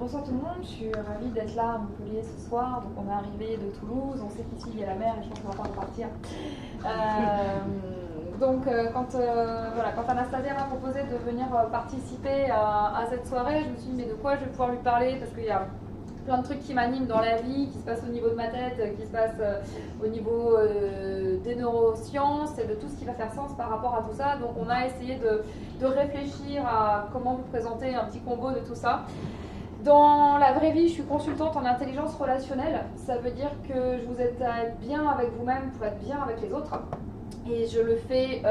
bonsoir tout le monde, je suis ravie d'être là à Montpellier ce soir. Donc on est arrivé de Toulouse, on sait qu'ici il y a la mer et je pense qu'on va pas repartir. Quand Anastasia m'a proposé de venir participer à cette soirée, je me suis dit mais de quoi je vais pouvoir lui parler, parce qu'il y a plein de trucs qui m'animent dans la vie, qui se passent au niveau de ma tête, qui se passent au niveau des neurosciences et de tout ce qui va faire sens par rapport à tout ça. Donc on a essayé de réfléchir à comment vous présenter un petit combo de tout ça. Dans la vraie vie, je suis consultante en intelligence relationnelle. Ça veut dire que je vous aide à être bien avec vous-même pour être bien avec les autres. Et je le fais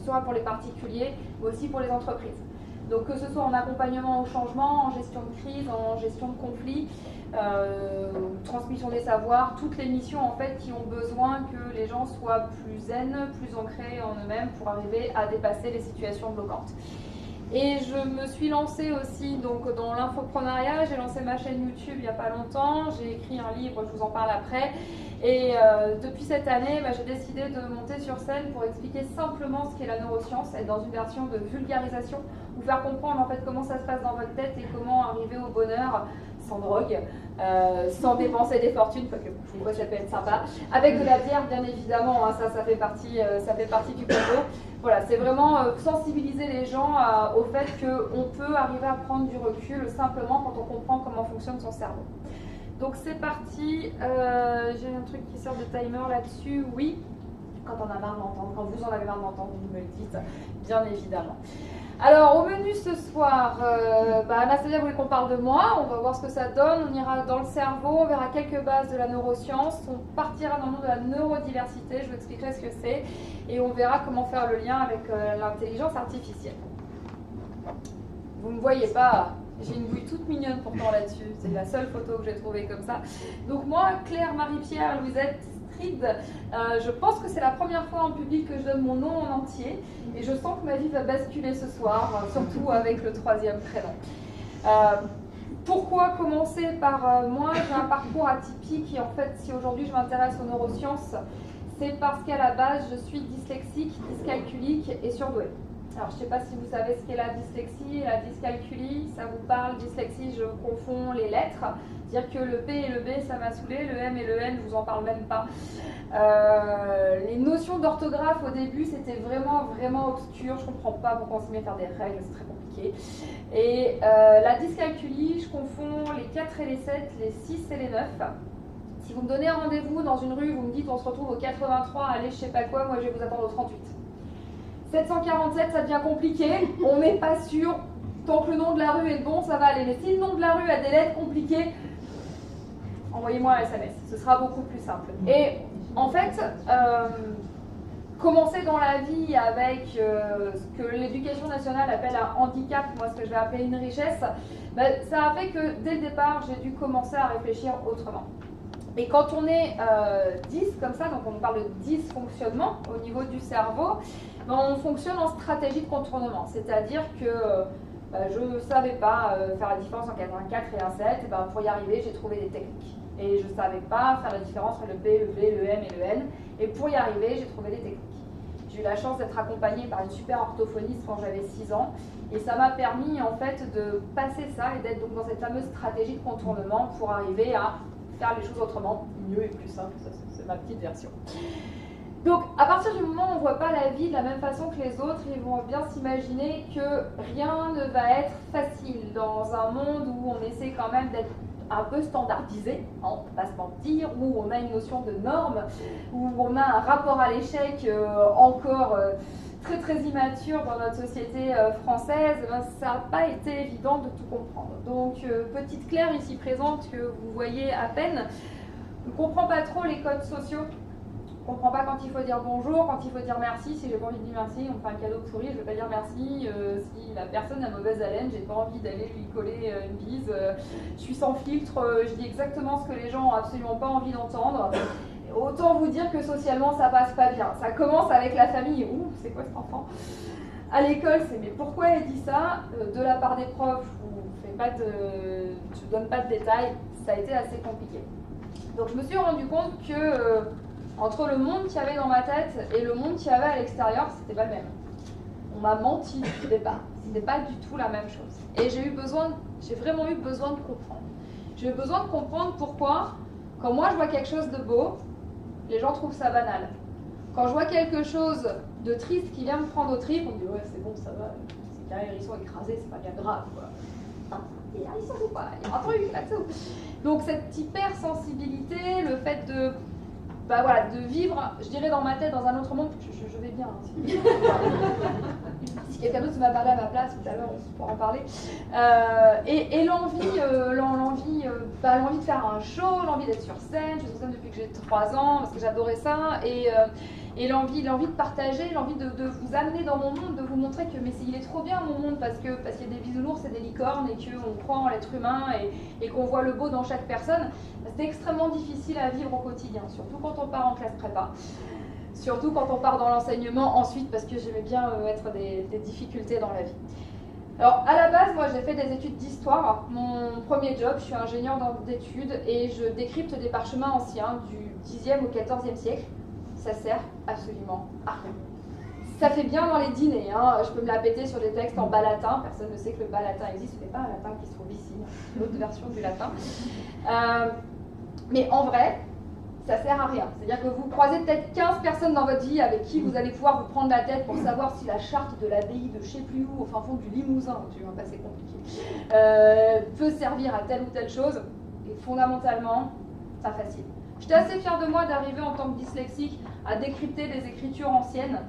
soit pour les particuliers, mais aussi pour les entreprises. Donc que ce soit en accompagnement au changement, en gestion de crise, en gestion de conflit, transmission des savoirs, toutes les missions en fait qui ont besoin que les gens soient plus zen, plus ancrés en eux-mêmes pour arriver à dépasser les situations bloquantes. Et je me suis lancée aussi donc, dans l'infoprenariat, j'ai lancé ma chaîne YouTube il n'y a pas longtemps, j'ai écrit un livre, je vous en parle après. Et depuis cette année, j'ai décidé de monter sur scène pour expliquer simplement ce qu'est la neuroscience, être dans une version de vulgarisation, vous faire comprendre en fait comment ça se passe dans votre tête et comment arriver au bonheur sans drogue, sans dépenser des fortunes, parce que des fois ça peut être sympa, avec de la bière bien évidemment, hein, ça fait partie du combo. Voilà, c'est vraiment sensibiliser les gens au fait qu'on peut arriver à prendre du recul simplement quand on comprend comment fonctionne son cerveau. Donc c'est parti, j'ai un truc qui sort de timer là-dessus, oui, quand on a marre d'entendre, quand vous en avez marre d'entendre, vous me le dites, bien évidemment. Alors au menu ce soir, Anastasia voulait qu'on parle de moi, on va voir ce que ça donne, on ira dans le cerveau, on verra quelques bases de la neuroscience, on partira dans le monde de la neurodiversité, je vous expliquerai ce que c'est, et on verra comment faire le lien avec l'intelligence artificielle. Vous ne me voyez pas, j'ai une bouille toute mignonne pourtant là-dessus, c'est la seule photo que j'ai trouvée comme ça. Donc moi, Claire Marie-Pierre Louisette Stride, je pense que c'est la première fois en public que je donne mon nom en entier, et je sens que ma vie va basculer ce soir, surtout avec le troisième prénom. Pourquoi commencer par moi? J'ai un parcours atypique et en fait, si aujourd'hui je m'intéresse aux neurosciences, c'est parce qu'à la base, je suis dyslexique, dyscalculique et surdouée. Alors, je ne sais pas si vous savez ce qu'est la dyslexie et la dyscalculie. Ça vous parle? Dyslexie, je confonds les lettres. Dire que le P et le B, ça m'a saoulé. Le M et le N, je vous en parle même pas. Les notions d'orthographe, au début, c'était vraiment obscur. Je ne comprends pas pourquoi on se met à faire des règles, c'est très compliqué. Et la dyscalculie, je confonds les 4 et les 7, les 6 et les 9. Si vous me donnez un rendez-vous dans une rue, vous me dites on se retrouve au 83, allez je sais pas quoi, moi je vais vous attendre au 38. 747, ça devient compliqué, on n'est pas sûr, tant que le nom de la rue est bon, ça va aller. Mais si le nom de la rue a des lettres compliquées, envoyez-moi un SMS, ce sera beaucoup plus simple. Et en fait, commencer dans la vie avec ce que l'éducation nationale appelle un handicap, moi ce que je vais appeler une richesse, ça a fait que dès le départ, j'ai dû commencer à réfléchir autrement. Et quand on est 10 comme ça, donc on parle de dysfonctionnement au niveau du cerveau, on fonctionne en stratégie de contournement. C'est-à-dire que je ne savais pas faire la différence entre un 4 et un 7, et pour y arriver, j'ai trouvé des techniques. Et je ne savais pas faire la différence entre le B, le V, le M et le N. Et pour y arriver, j'ai trouvé des techniques. J'ai eu la chance d'être accompagnée par une super orthophoniste quand j'avais 6 ans. Et ça m'a permis en fait de passer ça et d'être donc dans cette fameuse stratégie de contournement pour arriver à faire les choses autrement, mieux et plus simple, ça c'est ma petite version. Donc à partir du moment où on ne voit pas la vie de la même façon que les autres, ils vont bien s'imaginer que rien ne va être facile dans un monde où on essaie quand même d'être un peu standardisé, hein, on ne peut pas se mentir, où on a une notion de normes, où on a un rapport à l'échec encore très immature dans notre société française, ça n'a pas été évident de tout comprendre. Donc petite Claire ici présente que vous voyez à peine, ne comprend pas trop les codes sociaux, ne comprend pas quand il faut dire bonjour, quand il faut dire merci. Si j'ai pas envie de dire merci, on me fait un cadeau pourri, je ne vais pas dire merci. Si la personne a mauvaise haleine, j'ai pas envie d'aller lui coller une bise. Je suis sans filtre, je dis exactement ce que les gens ont absolument pas envie d'entendre. Autant vous dire que socialement ça passe pas bien. Ça commence avec la famille. Ouh, c'est quoi cet enfant? À l'école, c'est mais pourquoi elle dit ça? De la part des profs, je ne donne pas de détails. Ça a été assez compliqué. Donc je me suis rendu compte que entre le monde qu'il y avait dans ma tête et le monde qu'il y avait à l'extérieur, c'était pas le même. On m'a menti au départ. C'était pas du tout la même chose. Et j'ai eu besoin J'ai vraiment eu besoin de comprendre. J'ai eu besoin de comprendre pourquoi, quand moi je vois quelque chose de beau, les gens trouvent ça banal. Quand je vois quelque chose de triste qui vient me prendre au trip, on me dit ouais c'est bon, ça va, c'est qu'un hérisson écrasé, c'est pas bien grave quoi. Non, il y a un hérisson ou pas, il y a un truc là-dessous. Donc cette hypersensibilité, le fait de, bah voilà, de vivre, je dirais dans ma tête, dans un autre monde, je vais bien. Si quelqu'un d'autre m'a parlé à ma place, tout à l'heure on pourra en parler. Et l'envie de faire un show, l'envie d'être sur scène. Je suis sur scène depuis que j'ai 3 ans, parce que j'adorais ça. Et l'envie de partager, l'envie de vous amener dans mon monde, de vous montrer que mais il est trop bien mon monde, parce qu'il y a des bisounours et des licornes, et qu'on croit en l'être humain, et qu'on voit le beau dans chaque personne. C'est extrêmement difficile à vivre au quotidien, surtout quand on part en classe prépa. Surtout quand on part dans l'enseignement ensuite, parce que j'aimais bien être des difficultés dans la vie. Alors, à la base, moi, j'ai fait des études d'histoire. Mon premier job, je suis ingénieure d'études et je décrypte des parchemins anciens du 10e au 14e siècle. Ça sert absolument à rien. Ça fait bien dans les dîners, hein. Je peux me la péter sur des textes en bas latin. Personne ne sait que le bas latin existe, ce n'est pas un latin qui se trouve ici, l'autre version du latin. Mais en vrai, ça sert à rien. C'est-à-dire que vous croisez peut-être 15 personnes dans votre vie avec qui vous allez pouvoir vous prendre la tête pour savoir si la charte de l'abbaye de je sais plus où, au fin fond du Limousin, tu vois, c'est compliqué, peut servir à telle ou telle chose. Et fondamentalement, c'est pas facile. J'étais assez fière de moi d'arriver en tant que dyslexique à décrypter des écritures anciennes.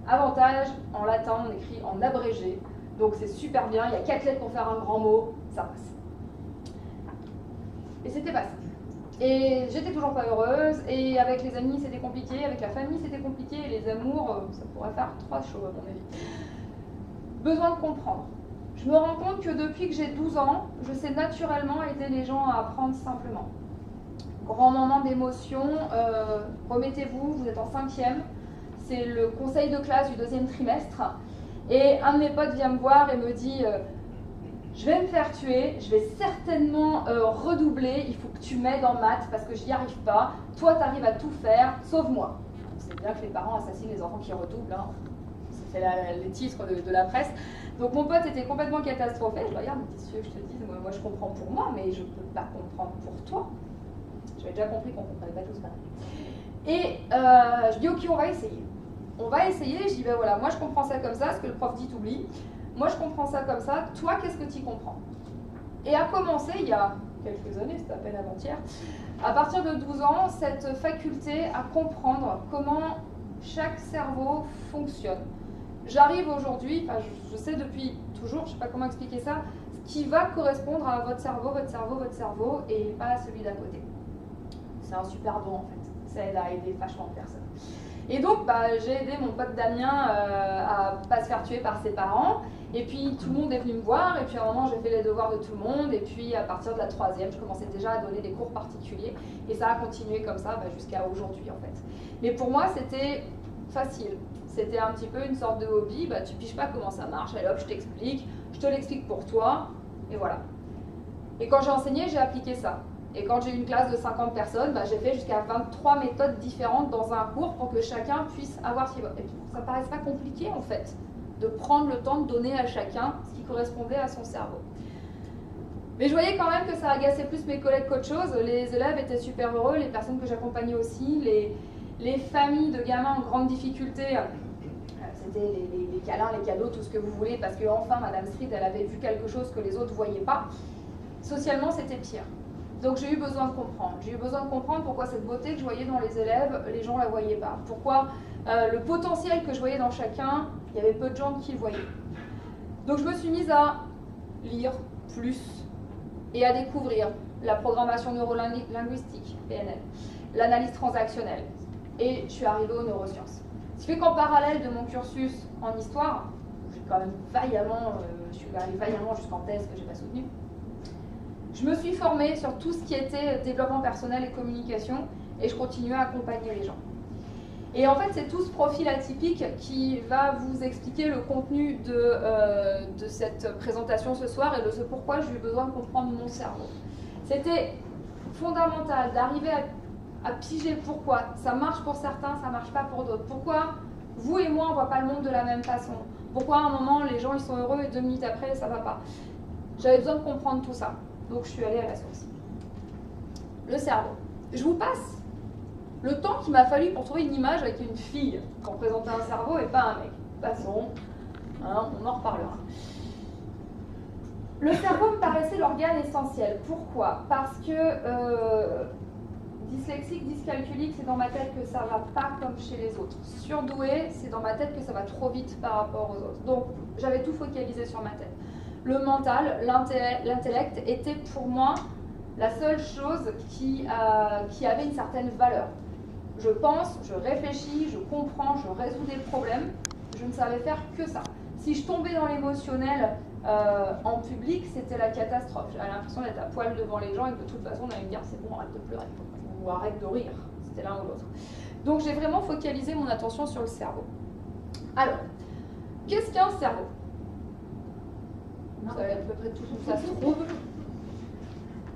Avantage, en latin, on écrit en abrégé. Donc c'est super bien, il y a 4 lettres pour faire un grand mot, ça passe. Et c'était pas ça. Et j'étais toujours pas heureuse, et avec les amis c'était compliqué, avec la famille c'était compliqué, et les amours, ça pourrait faire 3 shows à mon avis. Besoin de comprendre. Je me rends compte que depuis que j'ai 12 ans, je sais naturellement aider les gens à apprendre simplement. Grand moment d'émotion, remettez-vous, vous êtes en 5e, c'est le conseil de classe du 2e trimestre, et un de mes potes vient me voir et me dit je vais me faire tuer, je vais certainement redoubler, il faut que tu m'aides en maths parce que j'y arrive pas, toi tu arrives à tout faire, sauve-moi. C'est bien que les parents assassinent les enfants qui redoublent, hein. C'est les titres de la presse. Donc mon pote était complètement catastrophé, je regarde, qu'est-ce que je te dis, moi je comprends pour moi, mais je ne peux pas comprendre pour toi. J'avais déjà compris qu'on ne comprenait pas tous pareil. Et je dis ok, on va essayer. On va essayer, je dis ben voilà, moi je comprends ça comme ça, ce que le prof dit t'oublie. Moi je comprends ça comme ça, toi qu'est-ce que tu comprends? Et a commencé il y a quelques années, c'était à peine avant-hier, à partir de 12 ans, cette faculté à comprendre comment chaque cerveau fonctionne. J'arrive aujourd'hui, enfin je sais depuis toujours, je ne sais pas comment expliquer ça, ce qui va correspondre à votre cerveau et pas à celui d'à côté. C'est un super don en fait, ça aide à aider vachement de personnes. Et donc j'ai aidé mon pote Damien à pas se faire tuer par ses parents, et puis tout le monde est venu me voir, et puis à un moment j'ai fait les devoirs de tout le monde, et puis à partir de la 3e, je commençais déjà à donner des cours particuliers, et ça a continué comme ça jusqu'à aujourd'hui en fait. Mais pour moi c'était facile, c'était un petit peu une sorte de hobby, tu piges pas comment ça marche, allez hop je t'explique, je te l'explique pour toi, et voilà. Et quand j'ai enseigné, j'ai appliqué ça. Et quand j'ai eu une classe de 50 personnes, j'ai fait jusqu'à 23 méthodes différentes dans un cours pour que chacun puisse avoir ce qu'il veut. Et ça ne paraît pas compliqué en fait, de prendre le temps de donner à chacun ce qui correspondait à son cerveau. Mais je voyais quand même que ça agaçait plus mes collègues qu'autre chose. Les élèves étaient super heureux, les personnes que j'accompagnais aussi, les familles de gamins en grande difficulté, c'était les câlins, les cadeaux, tout ce que vous voulez, parce que enfin Madame Street, elle avait vu quelque chose que les autres ne voyaient pas. Socialement, c'était pire. Donc j'ai eu besoin de comprendre. J'ai eu besoin de comprendre pourquoi cette beauté que je voyais dans les élèves, les gens ne la voyaient pas. Pourquoi le potentiel que je voyais dans chacun, il y avait peu de gens qui le voyaient. Donc je me suis mise à lire plus et à découvrir la programmation neurolinguistique, PNL, l'analyse transactionnelle. Et je suis arrivée aux neurosciences. Ce qui fait qu'en parallèle de mon cursus en histoire, j'ai quand même je suis allée vaillamment jusqu'en thèse que je n'ai pas soutenue, je me suis formée sur tout ce qui était développement personnel et communication, et je continuais à accompagner les gens. Et en fait, c'est tout ce profil atypique qui va vous expliquer le contenu de cette présentation ce soir et de ce pourquoi j'ai eu besoin de comprendre mon cerveau. C'était fondamental d'arriver à piger pourquoi. Ça marche pour certains, ça ne marche pas pour d'autres. Pourquoi vous et moi, on ne voit pas le monde de la même façon. Pourquoi à un moment, les gens ils sont heureux et 2 minutes après, ça ne va pas. J'avais besoin de comprendre tout ça. Donc je suis allée à la source. Le cerveau. Je vous passe le temps qu'il m'a fallu pour trouver une image avec une fille pour présenter un cerveau et pas un mec. Passons, hein, on en reparlera. Le cerveau me paraissait l'organe essentiel. Pourquoi? Parce que dyslexique, dyscalculique, c'est dans ma tête que ça va pas comme chez les autres. Surdoué, c'est dans ma tête que ça va trop vite par rapport aux autres. Donc j'avais tout focalisé sur ma tête. Le mental, l'intellect était pour moi la seule chose qui avait une certaine valeur. Je pense, je réfléchis, je comprends, je résous des problèmes. Je ne savais faire que ça. Si je tombais dans l'émotionnel en public, c'était la catastrophe. J'avais l'impression d'être à poil devant les gens et que de toute façon, on allait me dire c'est bon, arrête de pleurer ou arrête de rire. C'était l'un ou l'autre. Donc j'ai vraiment focalisé mon attention sur le cerveau. Alors, qu'est-ce qu'un cerveau? Vous savez à peu près tout où ça se trouve.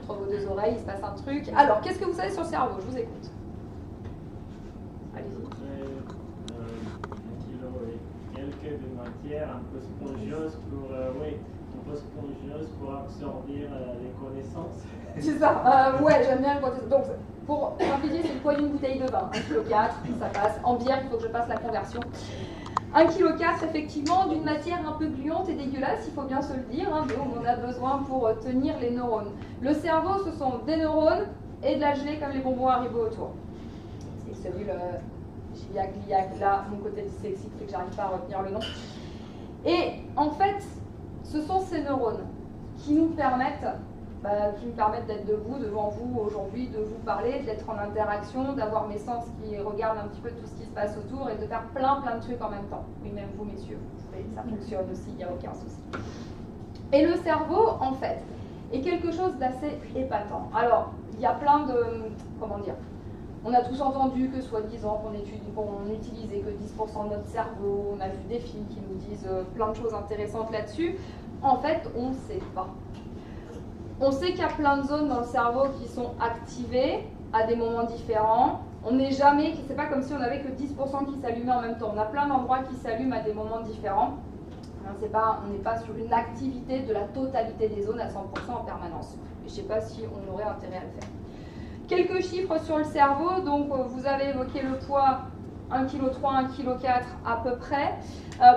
Entre vos deux oreilles, il se passe un truc. Alors, qu'est-ce que vous savez sur le cerveau? Je vous écoute. Allez-y. Quelques de matière un peu spongieuse pour absorber les connaissances. C'est ça, ouais, j'aime bien le côté. Donc, pour simplifier, c'est le poids d'une bouteille de vin, 1,4 kg, ça passe. En bière, il faut que je passe la conversion. 1,4 kg, effectivement, d'une matière un peu gluante et dégueulasse, il faut bien se le dire, hein, donc on a besoin pour tenir les neurones. Le cerveau, ce sont des neurones et de la gelée comme les bonbons Haribo autour. C'est celui Giliac, là, mon côté dyslexique fait que j'arrive pas à retenir le nom. Et en fait, ce sont ces neurones qui nous permettent d'être debout devant vous aujourd'hui, de vous parler, d'être en interaction, d'avoir mes sens qui regardent un petit peu tout ce qui se passe autour et de faire plein de trucs en même temps. Oui, même vous, messieurs, ça fonctionne aussi, il n'y a aucun souci. Et le cerveau, en fait, est quelque chose d'assez épatant. Alors, il y a plein de... comment dire? On a tous entendu que soi-disant qu'on n'utilisait que 10% de notre cerveau, on a vu des films qui nous disent plein de choses intéressantes là-dessus. En fait, on ne sait pas. On sait qu'il y a plein de zones dans le cerveau qui sont activées à des moments différents. On n'est jamais, c'est pas comme si on n'avait que 10% qui s'allumaient en même temps. On a plein d'endroits qui s'allument à des moments différents. On n'est pas sur une activité de la totalité des zones à 100% en permanence. Et je ne sais pas si on aurait intérêt à le faire. Quelques chiffres sur le cerveau. Donc, vous avez évoqué le poids 1,3 kg, 1,4 kg à peu près.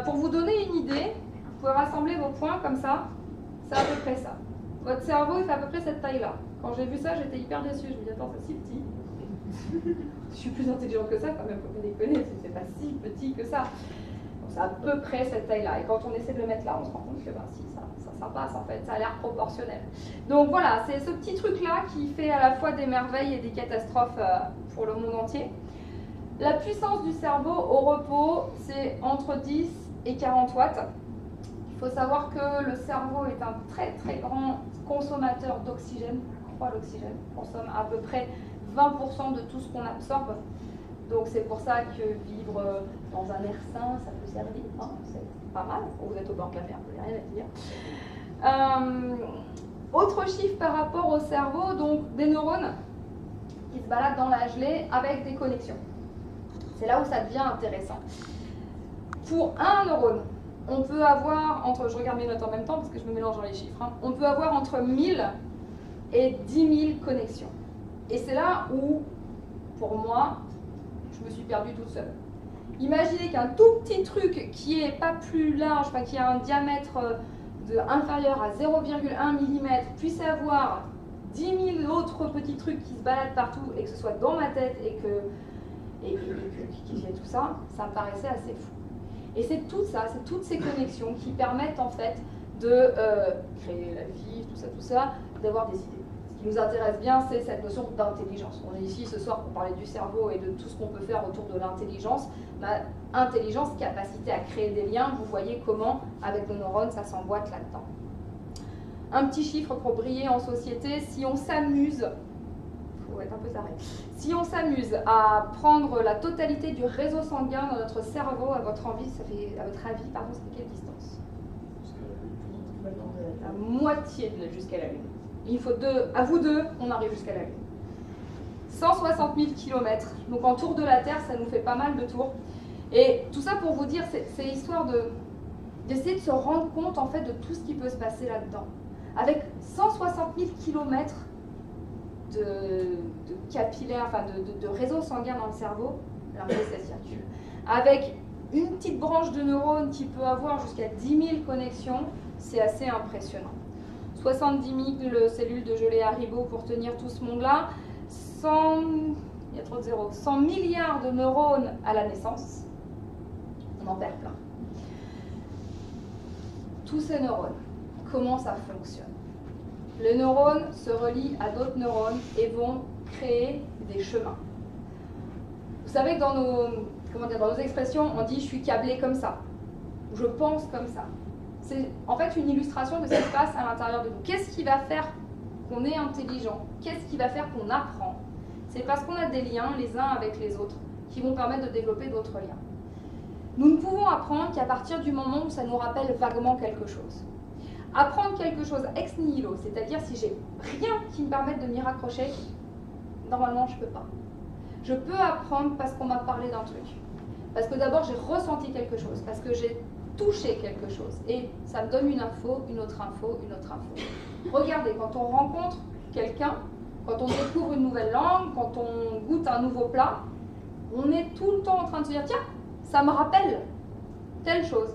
Pour vous donner une idée, vous pouvez rassembler vos points comme ça. C'est à peu près ça. Votre cerveau, il fait à peu près cette taille-là. Quand j'ai vu ça, j'étais hyper déçue. Je me dis, attends, c'est si petit. Je suis plus intelligente que ça, quand même, faut pas déconner. C'est pas si petit que ça. Donc, c'est à peu près cette taille-là. Et quand on essaie de le mettre là, on se rend compte que si, ça passe en fait. Ça a l'air proportionnel. Donc voilà, c'est ce petit truc-là qui fait à la fois des merveilles et des catastrophes pour le monde entier. La puissance du cerveau au repos, c'est entre 10 et 40 watts. Il faut savoir que le cerveau est un très grand consommateur d'oxygène. Je crois l'oxygène consomme à peu près 20% de tout ce qu'on absorbe. Donc c'est pour ça que vivre dans un air sain, ça peut servir. Hein, c'est pas mal. Vous êtes au bord de la mer, vous n'avez rien à dire. Autre chiffre par rapport au cerveau, donc des neurones qui se baladent dans la gelée avec des connexions. C'est là où ça devient intéressant. Pour un neurone, on peut avoir je regarde mes notes en même temps parce que je me mélange dans les chiffres, hein, on peut avoir entre 1000 et 10 000 connexions. Et c'est là où, pour moi, je me suis perdue toute seule. Imaginez qu'un tout petit truc qui est pas plus large, enfin qui a un diamètre inférieur à 0,1 mm puisse avoir 10 000 autres petits trucs qui se baladent partout et que ce soit dans ma tête et qu'il y ait tout ça, ça me paraissait assez fou. Et c'est tout ça, c'est toutes ces connexions qui permettent en fait de créer la vie, tout ça, d'avoir des idées. Ce qui nous intéresse bien, c'est cette notion d'intelligence. On est ici ce soir pour parler du cerveau et de tout ce qu'on peut faire autour de l'intelligence. Intelligence, capacité à créer des liens, vous voyez comment, avec nos neurones, ça s'emboîte là-dedans. Un petit chiffre pour briller en société, si on s'amuse, il faut être un peu taré, si on s'amuse à prendre la totalité du réseau sanguin dans notre cerveau, à votre avis, ça fait quelle distance? La moitié jusqu'à la Lune. Il faut à vous deux, on arrive jusqu'à la Lune. 160 000 km. Donc en tour de la Terre, ça nous fait pas mal de tours. Et tout ça pour vous dire, c'est histoire d'essayer de se rendre compte en fait de tout ce qui peut se passer là-dedans. avec 160 000 km de capillaires, enfin de réseaux sanguins dans le cerveau, l'info ça circule. Avec une petite branche de neurones qui peut avoir jusqu'à 10 000 connexions, c'est assez impressionnant. 70 000 cellules de gelée Haribo pour tenir tout ce monde-là, 100 milliards de neurones à la naissance, on en perd plein. Tous ces neurones, comment ça fonctionne? Les neurones se relient à d'autres neurones et vont créer des chemins. Vous savez que dans nos expressions, on dit « je suis câblé comme ça », je pense comme ça. C'est en fait une illustration de ce qui se passe à l'intérieur de nous. Qu'est-ce qui va faire qu'on est intelligent? Qu'est-ce qui va faire qu'on apprend? C'est parce qu'on a des liens les uns avec les autres qui vont permettre de développer d'autres liens. Nous ne pouvons apprendre qu'à partir du moment où ça nous rappelle vaguement quelque chose. Apprendre quelque chose ex nihilo, c'est-à-dire si j'ai rien qui me permette de m'y raccrocher, normalement je ne peux pas. Je peux apprendre parce qu'on m'a parlé d'un truc. Parce que d'abord j'ai ressenti quelque chose, parce que j'ai touché quelque chose. Et ça me donne une info, une autre info, une autre info. Regardez, quand on rencontre quelqu'un, quand on découvre une nouvelle langue, quand on goûte un nouveau plat, on est tout le temps en train de se dire « Tiens, ça me rappelle telle chose.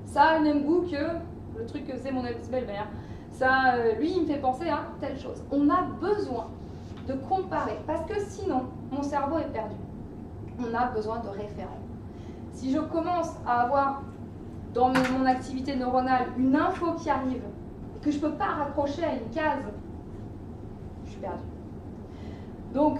Ça a le même goût que le truc que faisait mon ex-belle-mère. Ça, lui, il me fait penser à telle chose. » On a besoin de comparer, parce que sinon, mon cerveau est perdu. On a besoin de référents. Si je commence à avoir dans mon activité neuronale une info qui arrive, et que je ne peux pas raccrocher à une case, je suis perdue. Donc,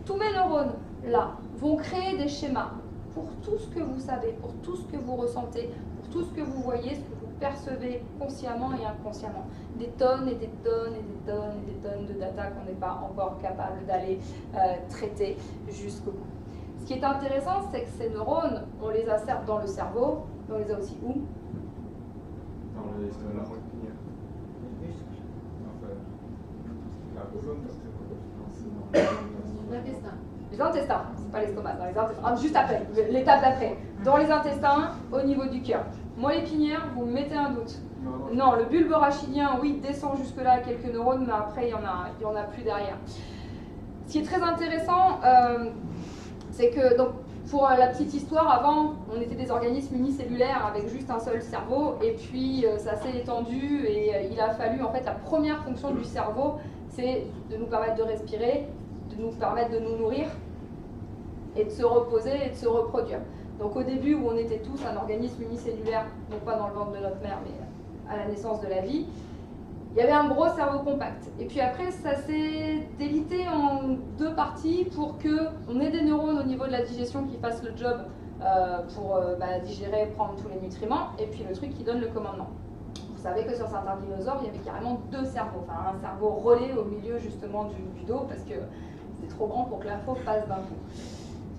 tous mes neurones, là, vont créer des schémas pour tout ce que vous savez, pour tout ce que vous ressentez, pour tout ce que vous voyez, ce que vous percevez consciemment et inconsciemment. Des tonnes et des tonnes et des tonnes et des tonnes de data qu'on n'est pas encore capable d'aller traiter jusqu'au bout. Ce qui est intéressant, c'est que ces neurones, on les a certes dans le cerveau, mais on les a aussi où? Dans la moelle pinière. L'intestin. Les intestins, c'est pas l'estomac, dans les intestins. Ah, juste après, l'étape d'après. Dans les intestins, au niveau du cœur. Moelle épinière, vous me mettez un doute. Non, le bulbe rachidien, oui, descend jusque-là à quelques neurones, mais après, il y en a plus derrière. Ce qui est très intéressant, c'est que, donc, pour la petite histoire, avant, on était des organismes unicellulaires avec juste un seul cerveau, et puis ça s'est étendu, et il a fallu, en fait, la première fonction du cerveau, c'est de nous permettre de respirer, de nous permettre de nous nourrir, et de se reposer et de se reproduire. Donc au début, où on était tous un organisme unicellulaire, non pas dans le ventre de notre mère, mais à la naissance de la vie, il y avait un gros cerveau compact. Et puis après, ça s'est délité en deux parties pour qu'on ait des neurones au niveau de la digestion qui fassent le job pour digérer, prendre tous les nutriments, et puis le truc qui donne le commandement. Vous savez que sur certains dinosaures, il y avait carrément deux cerveaux, enfin un cerveau relais au milieu justement du dos, parce que c'était trop grand pour que l'info passe d'un coup.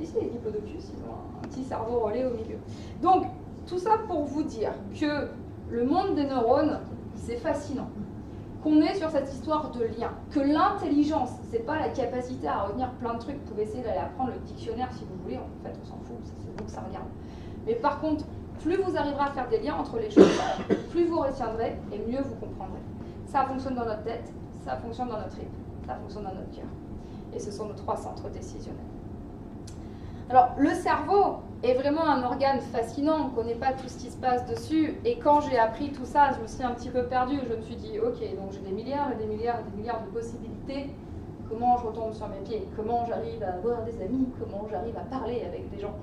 Si, les diplodocus, ils ont un petit cerveau relais au milieu. Donc, tout ça pour vous dire que le monde des neurones, c'est fascinant. Qu'on est sur cette histoire de lien. Que l'intelligence, c'est pas la capacité à retenir plein de trucs. Vous pouvez essayer d'aller apprendre le dictionnaire si vous voulez, en fait, on s'en fout, c'est vous que ça regarde. Mais par contre, plus vous arriverez à faire des liens entre les choses, plus vous retiendrez et mieux vous comprendrez. Ça fonctionne dans notre tête, ça fonctionne dans notre rythme, ça fonctionne dans notre cœur. Et ce sont nos trois centres décisionnels. Alors, le cerveau est vraiment un organe fascinant, on ne connaît pas tout ce qui se passe dessus, et quand j'ai appris tout ça, je me suis un petit peu perdue, je me suis dit, ok, donc j'ai des milliards et des milliards et des milliards de possibilités, comment je retombe sur mes pieds, comment j'arrive à avoir des amis, comment j'arrive à parler avec des gens.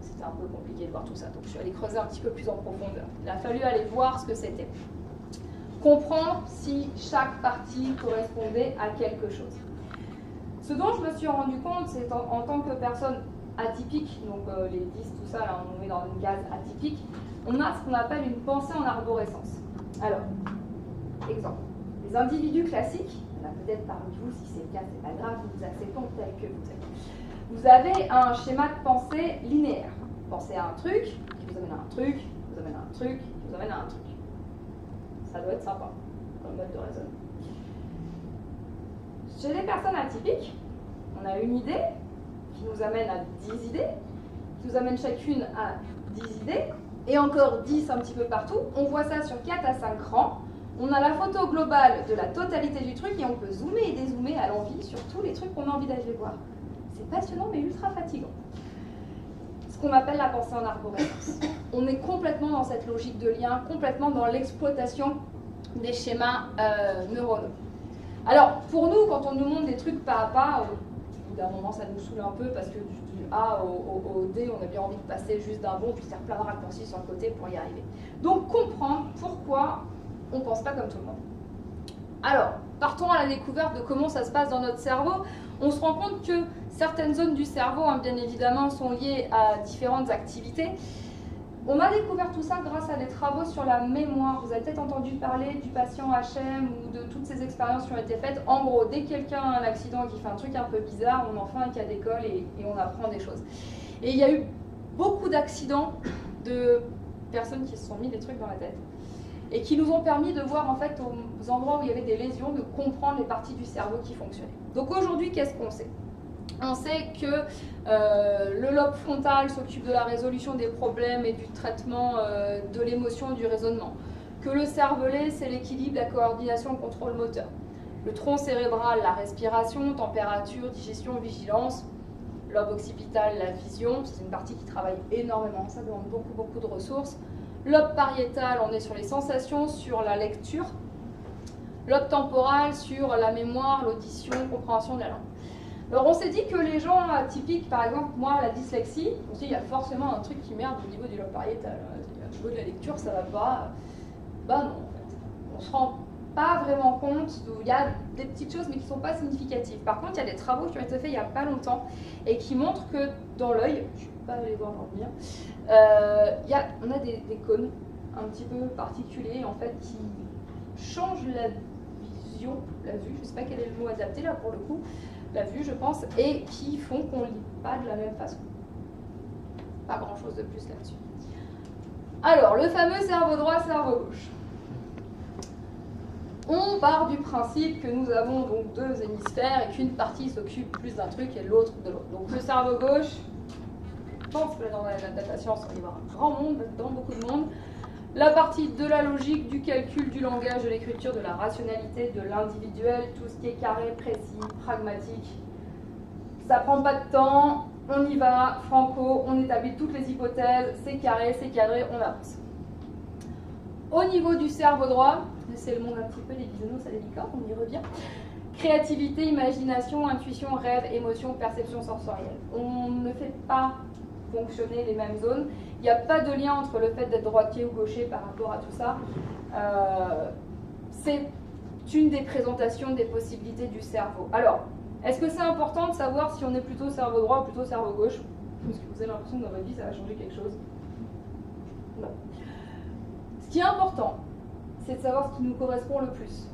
C'était un peu compliqué de voir tout ça, donc je suis allée creuser un petit peu plus en profondeur. Il a fallu aller voir ce que c'était. Comprendre si chaque partie correspondait à quelque chose. Ce dont je me suis rendu compte, c'est en tant que personne atypique, donc les 10, tout ça, là, on est dans une case atypique, on a ce qu'on appelle une pensée en arborescence. Alors, exemple, les individus classiques, il y en a peut-être parmi vous, si c'est le cas, c'est pas grave, nous vous acceptons tel que vous êtes. Vous avez un schéma de pensée linéaire. Pensez à un truc, qui vous amène à un truc, qui vous amène à un truc, qui vous amène à un truc. Ça doit être sympa, comme mode de raisonnement. Chez les personnes atypiques, on a une idée qui nous amène à 10 idées, qui nous amène chacune à 10 idées, et encore 10 un petit peu partout. On voit ça sur 4 à 5 rangs. On a la photo globale de la totalité du truc et on peut zoomer et dézoomer à l'envie sur tous les trucs qu'on a envie d'aller voir. C'est passionnant mais ultra fatigant. Ce qu'on appelle la pensée en arborescence. On est complètement dans cette logique de lien, complètement dans l'exploitation des schémas neuronaux. Alors, pour nous, quand on nous montre des trucs pas à pas, au bout d'un moment, ça nous saoule un peu parce que du A au D, on a bien envie de passer juste d'un bond, puis faire plein de raccourcis sur le côté pour y arriver. Donc, comprendre pourquoi on ne pense pas comme tout le monde. Alors, partons à la découverte de comment ça se passe dans notre cerveau. On se rend compte que certaines zones du cerveau, bien évidemment, sont liées à différentes activités. On a découvert tout ça grâce à des travaux sur la mémoire. Vous avez peut-être entendu parler du patient HM ou de toutes ces expériences qui ont été faites. En gros, dès que quelqu'un a un accident qui fait un truc un peu bizarre, on en fait un cas d'école et on apprend des choses. Et il y a eu beaucoup d'accidents de personnes qui se sont mis des trucs dans la tête et qui nous ont permis de voir en fait aux endroits où il y avait des lésions, de comprendre les parties du cerveau qui fonctionnaient. Donc aujourd'hui, qu'est-ce qu'on sait ? On sait que le lobe frontal s'occupe de la résolution des problèmes et du traitement de l'émotion et du raisonnement. Que le cervelet, c'est l'équilibre, la coordination, le contrôle moteur. Le tronc cérébral, la respiration, température, digestion, vigilance. Lobe occipital, la vision, c'est une partie qui travaille énormément, ça demande beaucoup de ressources. Lobe pariétal, on est sur les sensations, sur la lecture. Lobe temporal, sur la mémoire, l'audition, compréhension de la langue. Alors on s'est dit que les gens atypiques, par exemple moi la dyslexie, on s'est dit il y a forcément un truc qui merde au niveau du lobe pariétal, au niveau de la lecture ça va pas. Ben non en fait, on se rend pas vraiment compte, il y a des petites choses mais qui sont pas significatives. Par contre il y a des travaux qui ont été faits il y a pas longtemps et qui montrent que dans l'œil, je ne vais pas aller voir dans le mien, on a des cônes un petit peu particuliers en fait qui changent la vision, la vue, je sais pas quel est le mot adapté là pour le coup, la vue je pense, et qui font qu'on ne lit pas de la même façon. Pas grand chose de plus là-dessus. Alors, le fameux cerveau droit, cerveau gauche. On part du principe que nous avons donc deux hémisphères et qu'une partie s'occupe plus d'un truc et l'autre de l'autre. Donc le cerveau gauche, je pense que dans la data science, on va y avoir un grand monde, dedans beaucoup de monde. La partie de la logique, du calcul, du langage, de l'écriture, de la rationalité, de l'individuel, tout ce qui est carré, précis, pragmatique. Ça prend pas de temps, on y va, franco, on établit toutes les hypothèses, c'est carré, c'est cadré, on avance. Au niveau du cerveau droit, c'est le monde un petit peu des bisounours à des licornes, on y revient. Créativité, imagination, intuition, rêve, émotion, perception sensorielle. On ne fait pas fonctionner les mêmes zones. Il n'y a pas de lien entre le fait d'être droitier ou gaucher par rapport à tout ça. C'est une des présentations des possibilités du cerveau. Alors, est-ce que c'est important de savoir si on est plutôt cerveau droit ou plutôt cerveau gauche? Est-ce que vous avez l'impression que dans votre vie, ça va changer quelque chose? Non. Ce qui est important, c'est de savoir ce qui nous correspond le plus.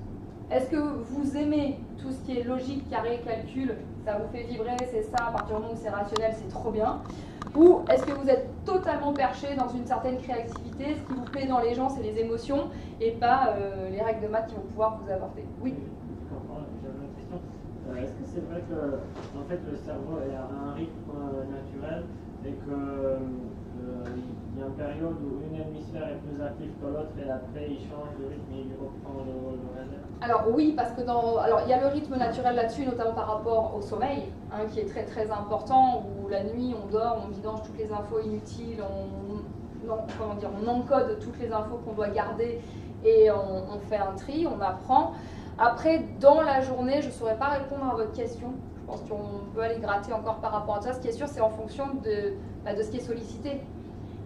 Est-ce que vous aimez tout ce qui est logique, carré, calcul, ça vous fait vibrer, c'est ça, à partir du moment où c'est rationnel, c'est trop bien? Ou est-ce que vous êtes totalement perché dans une certaine créativité, ce qui vous plaît dans les gens, c'est les émotions, et pas les règles de maths qui vont pouvoir vous apporter? Oui. J'avais une question. Est-ce que c'est vrai que en fait, le cerveau a un rythme naturel et que il y a une période où une hémisphère est plus active que l'autre et après il change de rythme et il reprend le réserve? Alors oui, parce que il y a le rythme naturel là-dessus, notamment par rapport au sommeil, qui est très très important, où la nuit on dort, on vidange toutes les infos inutiles, on encode toutes les infos qu'on doit garder et on fait un tri, on apprend. Après, dans la journée, je ne saurais pas répondre à votre question. Je pense qu'on peut aller gratter encore par rapport à ça. Ce qui est sûr, c'est en fonction de ce qui est sollicité.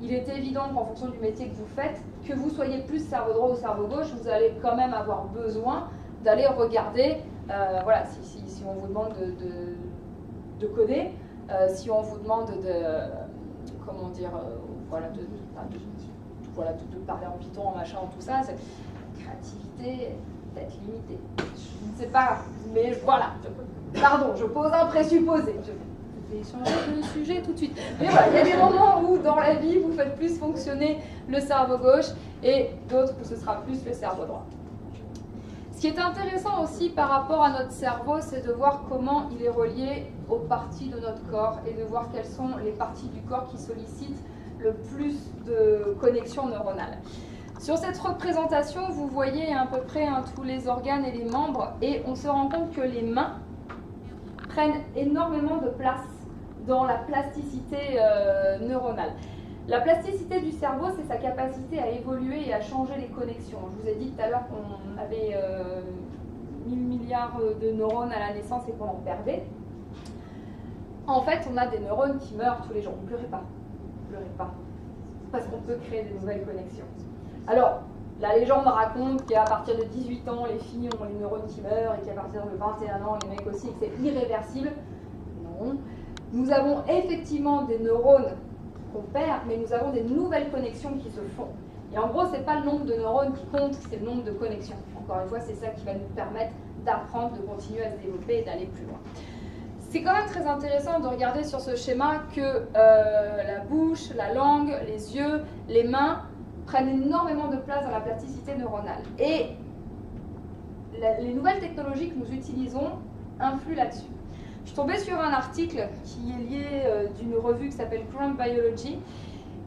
Il est évident qu'en fonction du métier que vous faites, que vous soyez plus cerveau droit ou cerveau gauche, vous allez quand même avoir besoin d'aller regarder, voilà, si on vous demande de coder, si on vous demande comment dire, voilà, de parler en Python, en machin, tout ça, c'est créativité peut-être limitée. Je ne sais pas, mais voilà. Pardon, je pose un présupposé. Je vais changer de sujet tout de suite. Mais voilà, il y a des moments où dans la vie, vous faites plus fonctionner le cerveau gauche et d'autres où ce sera plus le cerveau droit. Ce qui est intéressant aussi par rapport à notre cerveau, c'est de voir comment il est relié aux parties de notre corps et de voir quelles sont les parties du corps qui sollicitent le plus de connexions neuronales. Sur cette représentation, vous voyez à peu près tous les organes et les membres, et on se rend compte que les mains prennent énormément de place dans la plasticité neuronale. La plasticité du cerveau, c'est sa capacité à évoluer et à changer les connexions. Je vous ai dit tout à l'heure qu'on avait 1000 milliards de neurones à la naissance et qu'on en perdait. En fait, on a des neurones qui meurent tous les jours. Ne pleurez pas. Ne pleurez pas. Parce qu'on peut créer des nouvelles connexions. Alors, la légende raconte qu'à partir de 18 ans, les filles ont les neurones qui meurent et qu'à partir de 21 ans, les mecs aussi, et que c'est irréversible. Non. Nous avons effectivement des neurones qu'on perd, mais nous avons des nouvelles connexions qui se font. Et en gros, ce n'est pas le nombre de neurones qui compte, c'est le nombre de connexions. Encore une fois, c'est ça qui va nous permettre d'apprendre, de continuer à se développer et d'aller plus loin. C'est quand même très intéressant de regarder sur ce schéma que la bouche, la langue, les yeux, les mains prennent énormément de place dans la plasticité neuronale. Et les nouvelles technologies que nous utilisons influent là-dessus. Je suis tombée sur un article qui est lié d'une revue qui s'appelle Current Biology,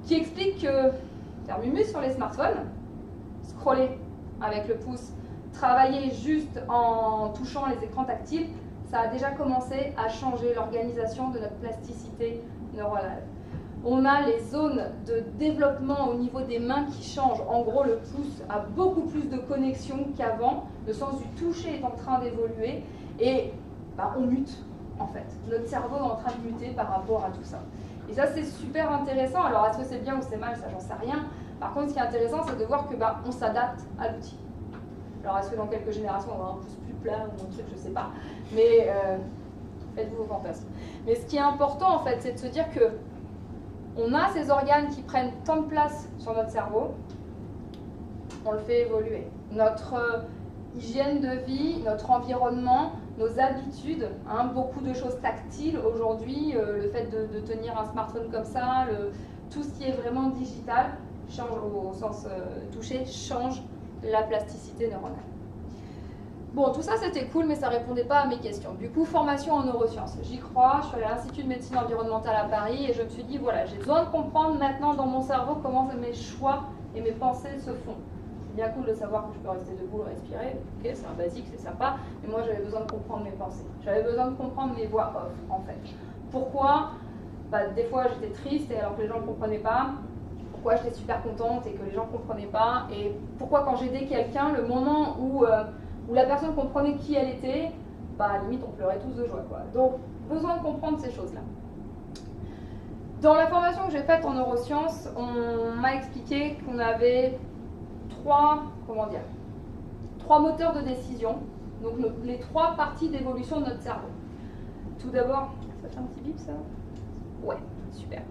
qui explique que faire mumu sur les smartphones, scroller avec le pouce, travailler juste en touchant les écrans tactiles, ça a déjà commencé à changer l'organisation de notre plasticité neuronale. On a les zones de développement au niveau des mains qui changent. En gros, le pouce a beaucoup plus de connexions qu'avant. Le sens du toucher est en train d'évoluer et on mute, en fait. Notre cerveau est en train de muter par rapport à tout ça. Et ça, c'est super intéressant. Alors, est-ce que c'est bien ou c'est mal? Ça, j'en sais rien. Par contre, ce qui est intéressant, c'est de voir que on s'adapte à l'outil. Alors, est-ce que dans quelques générations, on va avoir un pouce plus plat ou un truc, je ne sais pas. Mais faites-vous vos fantasmes. Mais ce qui est important, en fait, c'est de se dire que on a ces organes qui prennent tant de place sur notre cerveau, on le fait évoluer. Notre hygiène de vie, notre environnement, nos habitudes, beaucoup de choses tactiles aujourd'hui, le fait de tenir un smartphone comme ça, tout ce qui est vraiment digital, change au sens touché, change la plasticité neuronale. Bon, tout ça c'était cool, mais ça ne répondait pas à mes questions. Du coup, formation en neurosciences. J'y crois, je suis allée à l'Institut de médecine environnementale à Paris et je me suis dit, voilà, j'ai besoin de comprendre maintenant dans mon cerveau comment mes choix et mes pensées se font. C'est bien cool de savoir que je peux rester debout et respirer. Ok, c'est un basique, c'est sympa, mais moi j'avais besoin de comprendre mes pensées. J'avais besoin de comprendre mes voix off, en fait. Pourquoi des fois j'étais triste et alors que les gens ne comprenaient pas. Pourquoi j'étais super contente et que les gens ne comprenaient pas. Et pourquoi quand j'aidais quelqu'un, le moment où la personne comprenait qui elle était, limite on pleurait tous de joie, quoi. Donc, besoin de comprendre ces choses-là. Dans la formation que j'ai faite en neurosciences, on m'a expliqué qu'on avait trois moteurs de décision, donc les trois parties d'évolution de notre cerveau. Tout d'abord, ça fait un petit bip ça? Ouais, super.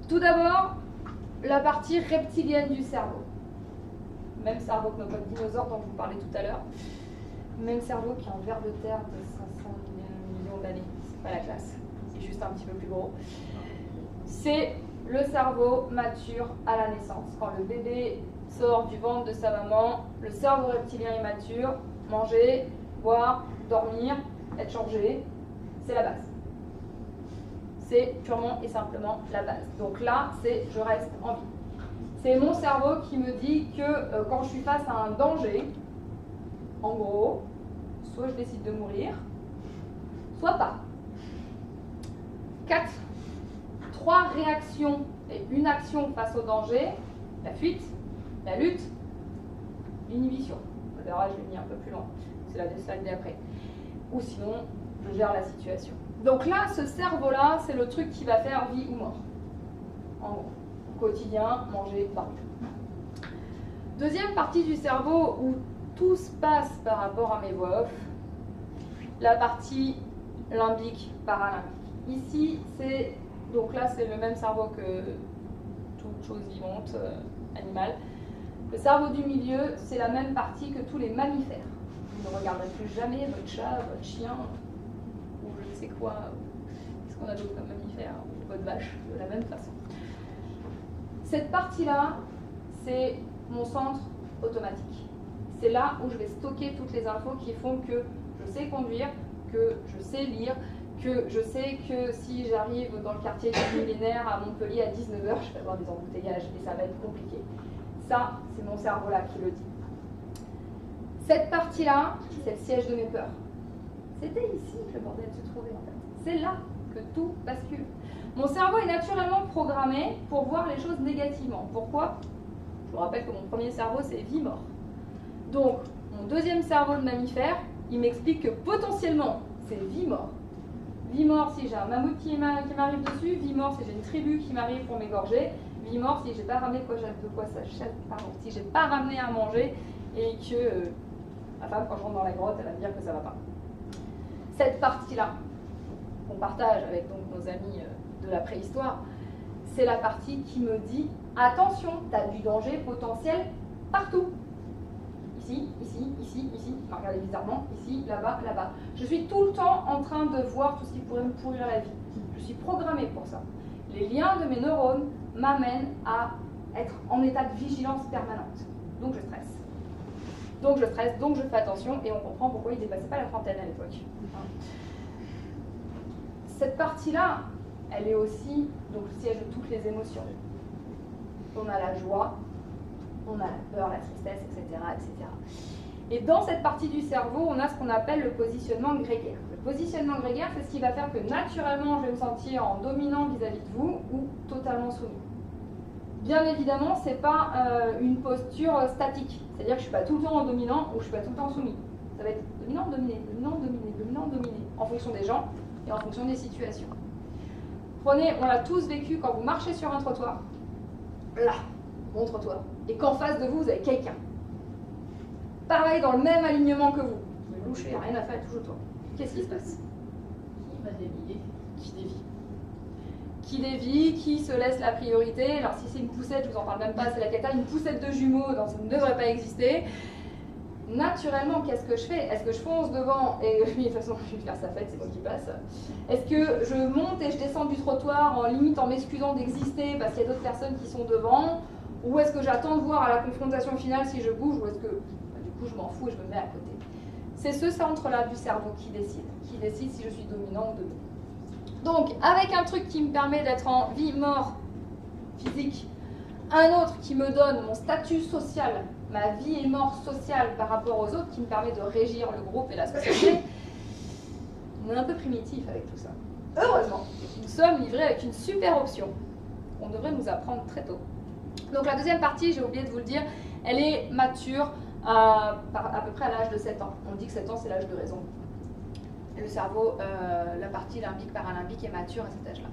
Tout d'abord, la partie reptilienne du cerveau. Même cerveau que nos potes dinosaures dont je vous parlais tout à l'heure. Même cerveau qui est en ver de terre de 500 millions d'années. C'est pas la classe, c'est juste un petit peu plus gros. C'est le cerveau mature à la naissance. Quand le bébé sort du ventre de sa maman, le cerveau reptilien est mature. Manger, boire, dormir, être changé, c'est la base. C'est purement et simplement la base. Donc là, c'est je reste en vie. C'est mon cerveau qui me dit que quand je suis face à un danger, en gros, soit je décide de mourir, soit pas. 3 réactions et une action face au danger, la fuite, la lutte, l'inhibition. On verra, je vais venir un peu plus loin, c'est la slide d'après. Ou sinon, je gère la situation. Donc là, ce cerveau-là, c'est le truc qui va faire vie ou mort. En gros. Quotidien, manger, dormir. Deuxième partie du cerveau où tout se passe par rapport à mes voix off, la partie limbique, paralimbique. Ici, donc là c'est le même cerveau que toute chose vivante, animale. Le cerveau du milieu, c'est la même partie que tous les mammifères. Vous ne regarderez plus jamais votre chat, votre chien, ou je ne sais quoi, qu'est-ce qu'on a d'autre comme mammifère, ou votre vache, de la même façon. Cette partie-là, c'est mon centre automatique. C'est là où je vais stocker toutes les infos qui font que je sais conduire, que je sais lire, que je sais que si j'arrive dans le quartier du millénaire à Montpellier à 19h, je vais avoir des embouteillages et ça va être compliqué. Ça, c'est mon cerveau-là qui le dit. Cette partie-là, c'est le siège de mes peurs. C'était ici que le bordel se trouvait en fait. C'est là que tout bascule. Mon cerveau est naturellement programmé pour voir les choses négativement. Pourquoi? Je vous rappelle que mon premier cerveau, c'est vie-mort. Donc, mon deuxième cerveau de mammifère, il m'explique que potentiellement, c'est vie-mort. Vie-mort si j'ai un mammouth qui m'arrive dessus, vie-mort si j'ai une tribu qui m'arrive pour m'égorger, vie-mort si j'ai pas ramené si j'ai pas ramené à manger et que ma femme, quand je rentre dans la grotte, elle va me dire que ça va pas. Cette partie-là, qu'on partage avec donc nos amis de la préhistoire, c'est la partie qui me dit attention, tu as du danger potentiel partout. Ici, ici, ici, ici, regardez bizarrement, ici, là-bas, là-bas. Je suis tout le temps en train de voir tout ce qui pourrait me pourrir la vie. Je suis programmée pour ça. Les liens de mes neurones m'amènent à être en état de vigilance permanente. Donc je stresse. Donc je stresse, donc je fais attention, et on comprend pourquoi il ne dépassait pas la trentaine à l'époque. Cette partie-là, elle est aussi donc, le siège de toutes les émotions. On a la joie, on a la peur, la tristesse, etc., etc. Et dans cette partie du cerveau, on a ce qu'on appelle le positionnement grégaire. Le positionnement grégaire, c'est ce qui va faire que naturellement, je vais me sentir en dominant vis-à-vis de vous ou totalement soumis. Bien évidemment, ce n'est pas une posture statique. C'est-à-dire que je ne suis pas tout le temps en dominant ou je ne suis pas tout le temps soumis. Ça va être dominant, dominé, dominant, dominé, dominant, dominé, en fonction des gens et en fonction des situations. Prenez, on l'a tous vécu quand vous marchez sur un trottoir. Là, mon trottoir. Et qu'en face de vous, vous avez quelqu'un. Pareil, dans le même alignement que vous. Vous pouvez loucher, rien à faire, elle touche au toit. Qu'est-ce qui se passe? Qui va dévier? Qui dévie? Qui dévie, qui se laisse la priorité. Alors si c'est une poussette, je vous en parle même pas, c'est la cata, une poussette de jumeaux, donc ça ne devrait pas exister. Naturellement, qu'est-ce que je fais? Est-ce que je fonce devant et de toute façon, je vais faire sa fête, c'est moi qui passe. Est-ce que je monte et je descends du trottoir en limite en m'excusant d'exister parce qu'il y a d'autres personnes qui sont devant? Ou est-ce que j'attends de voir à la confrontation finale si je bouge? Ou est-ce que du coup je m'en fous et je me mets à côté? C'est ce centre-là du cerveau qui décide si je suis dominant ou dominant. Donc, avec un truc qui me permet d'être en vie-mort physique, un autre qui me donne mon statut social, ma vie et mort sociale par rapport aux autres, qui me permet de régir le groupe et la société, on est un peu primitif avec tout ça. Heureusement, nous sommes livrés avec une super option qu'on devrait nous apprendre très tôt. Donc la deuxième partie, j'ai oublié de vous le dire, elle est mature à peu près à l'âge de 7 ans. On dit que 7 ans, c'est l'âge de raison. Et le cerveau, la partie limbique, paralimbique est mature à cet âge-là.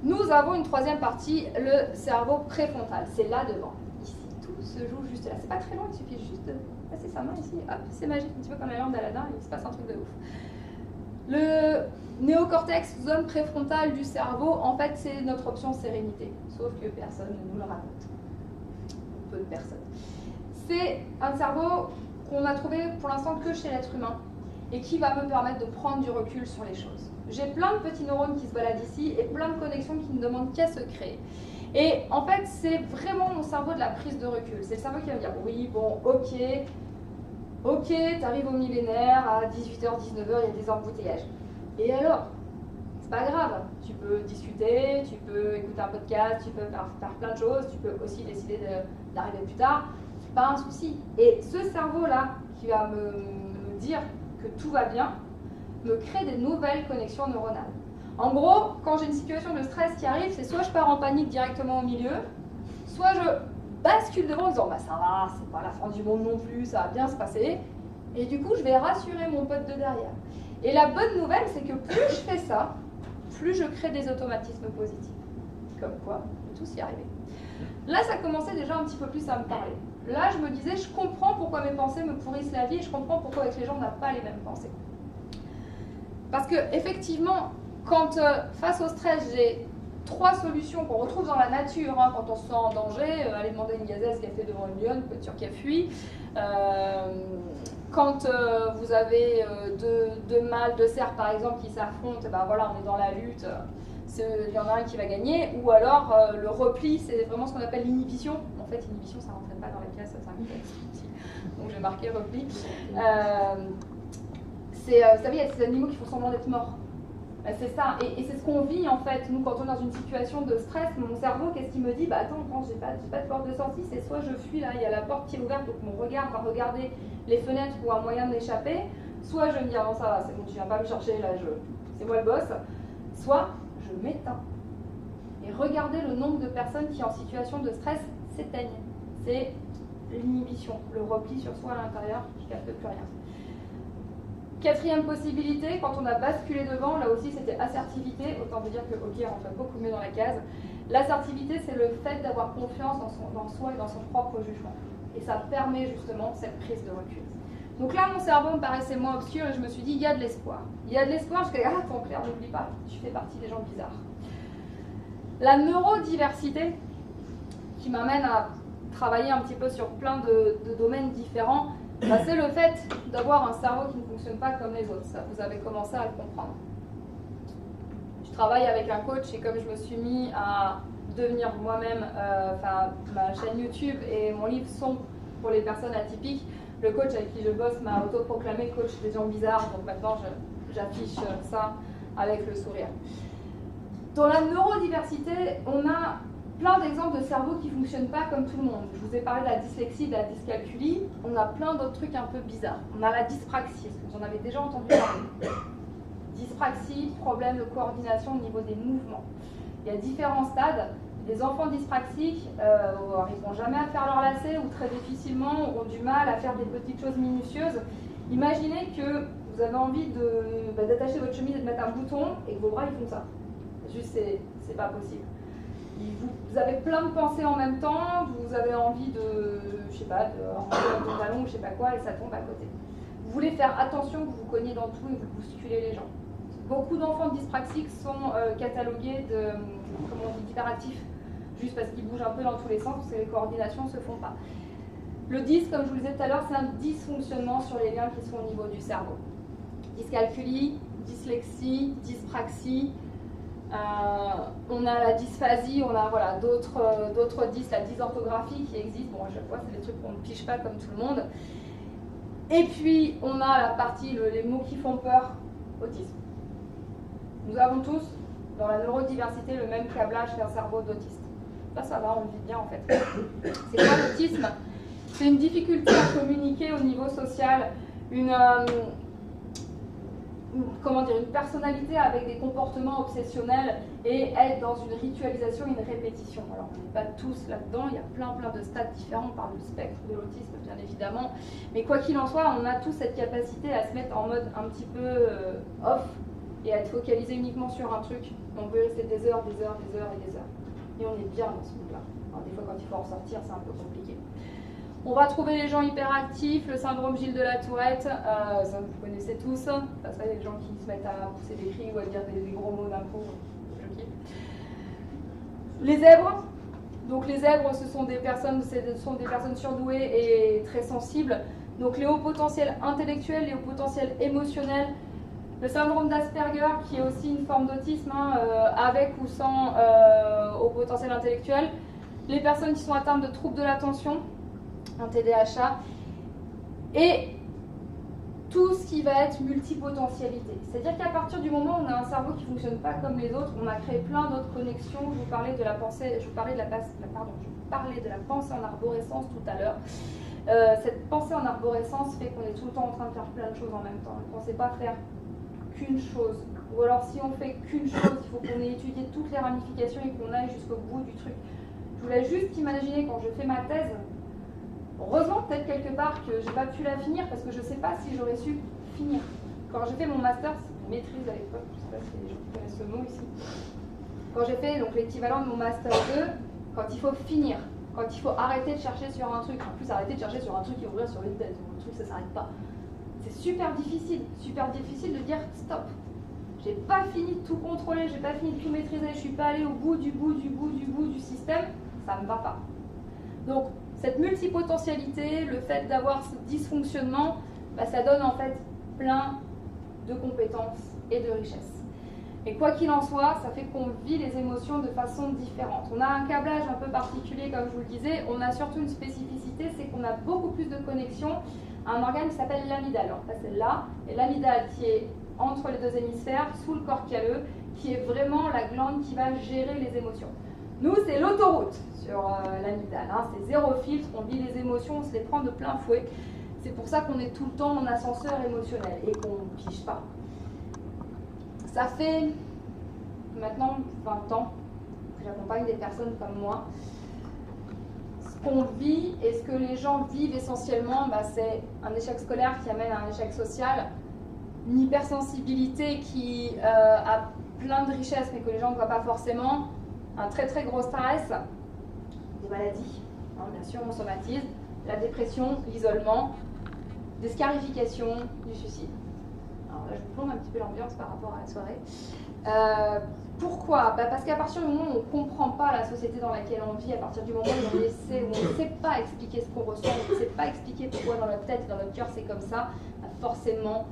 Nous avons une troisième partie, le cerveau préfrontal. C'est là devant. Ici, tout se joue juste là. C'est pas très long, il suffit juste de passer sa main ici. Hop, c'est magique, un petit peu comme la lampe d'Aladin, il se passe un truc de ouf. Le néocortex, zone préfrontale du cerveau, en fait, c'est notre option sérénité. Sauf que personne ne nous le raconte. Peu de personnes. C'est un cerveau qu'on a trouvé pour l'instant que chez l'être humain et qui va me permettre de prendre du recul sur les choses. J'ai plein de petits neurones qui se baladent ici et plein de connexions qui ne demandent qu'à se créer. Et en fait, c'est vraiment mon cerveau de la prise de recul. C'est le cerveau qui va me dire, oui, bon, ok, t'arrives au millénaire, à 18h, 19h, il y a des embouteillages. Et alors? C'est pas grave, tu peux discuter, tu peux écouter un podcast, tu peux faire plein de choses, tu peux aussi décider d'arriver plus tard, c'est pas un souci. Et ce cerveau-là, qui va me dire que tout va bien, me crée des nouvelles connexions neuronales. En gros, quand j'ai une situation de stress qui arrive, c'est soit je pars en panique directement au milieu, soit je bascule devant en disant bah ça va, c'est pas la fin du monde non plus, ça va bien se passer, et du coup je vais rassurer mon pote de derrière. Et la bonne nouvelle, c'est que plus je fais ça, plus je crée des automatismes positifs. Comme quoi, on peut tous y arriver. Là, ça commençait déjà un petit peu plus à me parler. Là, je me disais, je comprends pourquoi mes pensées me pourrissent la vie et je comprends pourquoi avec les gens, on n'a pas les mêmes pensées. Parce que, effectivement, quand face au stress, j'ai 3 solutions qu'on retrouve dans la nature, hein, quand on se sent en danger, aller demander une gazelle ce qu'elle fait devant une lionne, peut être sûr qu'elle fuit. Quand vous avez deux mâles, 2 cerfs par exemple qui s'affrontent, ben voilà, on est dans la lutte, il y en a un qui va gagner, ou alors le repli, c'est vraiment ce qu'on appelle l'inhibition. En fait, l'inhibition, ça ne rentrait pas dans la case, c'est un contexte. Donc j'ai marqué repli. Vous savez, il y a ces animaux qui font semblant d'être morts. C'est ça, et c'est ce qu'on vit en fait, nous quand on est dans une situation de stress, mon cerveau, qu'est-ce qu'il me dit? Bah attends, quand j'ai pas de porte de sortie, c'est soit je fuis là, il y a la porte qui est ouverte, donc mon regard va regarder les fenêtres ou un moyen de m'échapper, soit je me dis, ah non ça va, c'est bon, tu viens pas me chercher, là, c'est moi le boss, soit je m'éteins. Et regardez le nombre de personnes qui en situation de stress s'éteignent. C'est l'inhibition, le repli sur soi à l'intérieur, je ne capte plus rien. Quatrième possibilité, quand on a basculé devant, là aussi c'était assertivité, autant vous dire que ok, on rentre beaucoup mieux dans la case. L'assertivité, c'est le fait d'avoir confiance dans soi et dans son propre jugement. Et ça permet justement cette prise de recul. Donc là, mon cerveau me paraissait moins obscur et je me suis dit, il y a de l'espoir. Il y a de l'espoir, je fais, ah, attends Claire, n'oublie pas, tu fais partie des gens bizarres. La neurodiversité, qui m'amène à travailler un petit peu sur plein de domaines différents, bah, c'est le fait d'avoir un cerveau qui ne fonctionne pas comme les autres. Ça, vous avez commencé à le comprendre. Je travaille avec un coach et comme je me suis mis à devenir moi-même, ma chaîne YouTube et mon livre sont pour les personnes atypiques, le coach avec qui je bosse m'a autoproclamé coach des gens bizarres, donc maintenant j'affiche ça avec le sourire. Dans la neurodiversité, on a plein d'exemples de cerveaux qui ne fonctionnent pas comme tout le monde. Je vous ai parlé de la dyslexie, de la dyscalculie. On a plein d'autres trucs un peu bizarres. On a la dyspraxie, est-ce que vous en avez déjà entendu parler? Dyspraxie, problème de coordination au niveau des mouvements. Il y a différents stades. Les enfants dyspraxiques n'arriveront jamais à faire leur lacet ou très difficilement, ont du mal à faire des petites choses minutieuses. Imaginez que vous avez envie d'attacher votre chemise et de mettre un bouton et que vos bras ils font ça. Juste, c'est pas possible. Vous avez plein de pensées en même temps, vous avez envie de, je sais pas, de ranger un talon ou je sais pas quoi et ça tombe à côté. Vous voulez faire attention que vous vous cognez dans tout et vous bousculez les gens. Beaucoup d'enfants dyspraxiques sont catalogués d'hyperactifs, juste parce qu'ils bougent un peu dans tous les sens, parce que les coordinations ne se font pas. Le dys, comme je vous le disais tout à l'heure, c'est un dysfonctionnement sur les liens qui sont au niveau du cerveau. Dyscalculie, dyslexie, dyspraxie. On a la dysphasie, on a voilà, d'autres dys, la dysorthographie qui existe. Bon, à chaque fois, c'est des trucs qu'on ne pige pas comme tout le monde. Et puis, on a la partie, les mots qui font peur, autisme. Nous avons tous, dans la neurodiversité, le même câblage qu'un cerveau d'autiste. Ça va, on le vit bien en fait. C'est quoi l'autisme? C'est une difficulté à communiquer au niveau social, une personnalité avec des comportements obsessionnels et être dans une ritualisation, une répétition. Alors on n'est pas tous là-dedans, il y a plein de stades différents, on parle du spectre de l'autisme bien évidemment, mais quoi qu'il en soit, on a tous cette capacité à se mettre en mode un petit peu off et à être focalisé uniquement sur un truc. On peut rester des heures et des heures. Et on est bien dans ce monde-là. Alors des fois quand il faut en sortir, c'est un peu compliqué. On va trouver les gens hyperactifs, le syndrome Gilles de la Tourette, ça vous connaissez tous. Ça, il y a des gens qui se mettent à pousser des cris ou à dire des gros mots d'un coup. Je kiffe. Les zèbres. Donc les zèbres, ce sont des personnes surdouées et très sensibles. Donc les hauts potentiels intellectuels, les hauts potentiels émotionnels. Le syndrome d'Asperger, qui est aussi une forme d'autisme, avec ou sans haut potentiel intellectuel. Les personnes qui sont atteintes de troubles de l'attention, un TDAH, et tout ce qui va être multipotentialité. C'est-à-dire qu'à partir du moment où on a un cerveau qui ne fonctionne pas comme les autres, on a créé plein d'autres connexions. Je vous parlais de la pensée, je parlais de la pensée en arborescence tout à l'heure. Cette pensée en arborescence fait qu'on est tout le temps en train de faire plein de choses en même temps. On ne sait pas faire qu'une chose. Ou alors si on fait qu'une chose, il faut qu'on ait étudié toutes les ramifications et qu'on aille jusqu'au bout du truc. Je voulais juste imaginer quand je fais ma thèse, heureusement peut-être quelque part que j'ai pas pu la finir parce que je sais pas si j'aurais su finir. Quand j'ai fait mon master, c'est maîtrise à l'époque, je sais pas si les gens connaissent ce mot ici. Quand j'ai fait donc l'équivalent de mon master 2, quand il faut finir, quand il faut arrêter de chercher sur un truc, en plus arrêter de chercher sur un truc et ouvrir sur une thèse, donc le truc ça s'arrête pas. C'est super difficile de dire stop. J'ai pas fini de tout contrôler, j'ai pas fini de tout maîtriser, je suis pas allée au bout du système, ça me va pas. Donc cette multipotentialité, le fait d'avoir ce dysfonctionnement, ça donne en fait plein de compétences et de richesses. Et quoi qu'il en soit, ça fait qu'on vit les émotions de façon différente. On a un câblage un peu particulier, comme je vous le disais. On a surtout une spécificité, c'est qu'on a beaucoup plus de connexion à un organe qui s'appelle l'amygdale. Alors ça c'est là, et l'amygdale qui est entre les deux hémisphères, sous le corps calleux, qui est vraiment la glande qui va gérer les émotions. Nous, c'est l'autoroute sur l'amygdale, hein. C'est zéro filtre, on vit les émotions, on se les prend de plein fouet. C'est pour ça qu'on est tout le temps en ascenseur émotionnel et qu'on ne pige pas. Ça fait maintenant 20 ans que j'accompagne des personnes comme moi. Ce qu'on vit et ce que les gens vivent essentiellement, c'est un échec scolaire qui amène à un échec social, une hypersensibilité qui a plein de richesses mais que les gens ne voient pas forcément, un très très gros stress, des maladies, hein, bien sûr on somatise, la dépression, l'isolement, des scarifications, du suicide. Alors là je vous plombe un petit peu l'ambiance par rapport à la soirée. Pourquoi? Parce qu'à partir du moment où on ne comprend pas la société dans laquelle on vit, à partir du moment où on ne sait pas expliquer ce qu'on ressent, on ne sait pas expliquer pourquoi dans notre tête et dans notre cœur c'est comme ça, forcément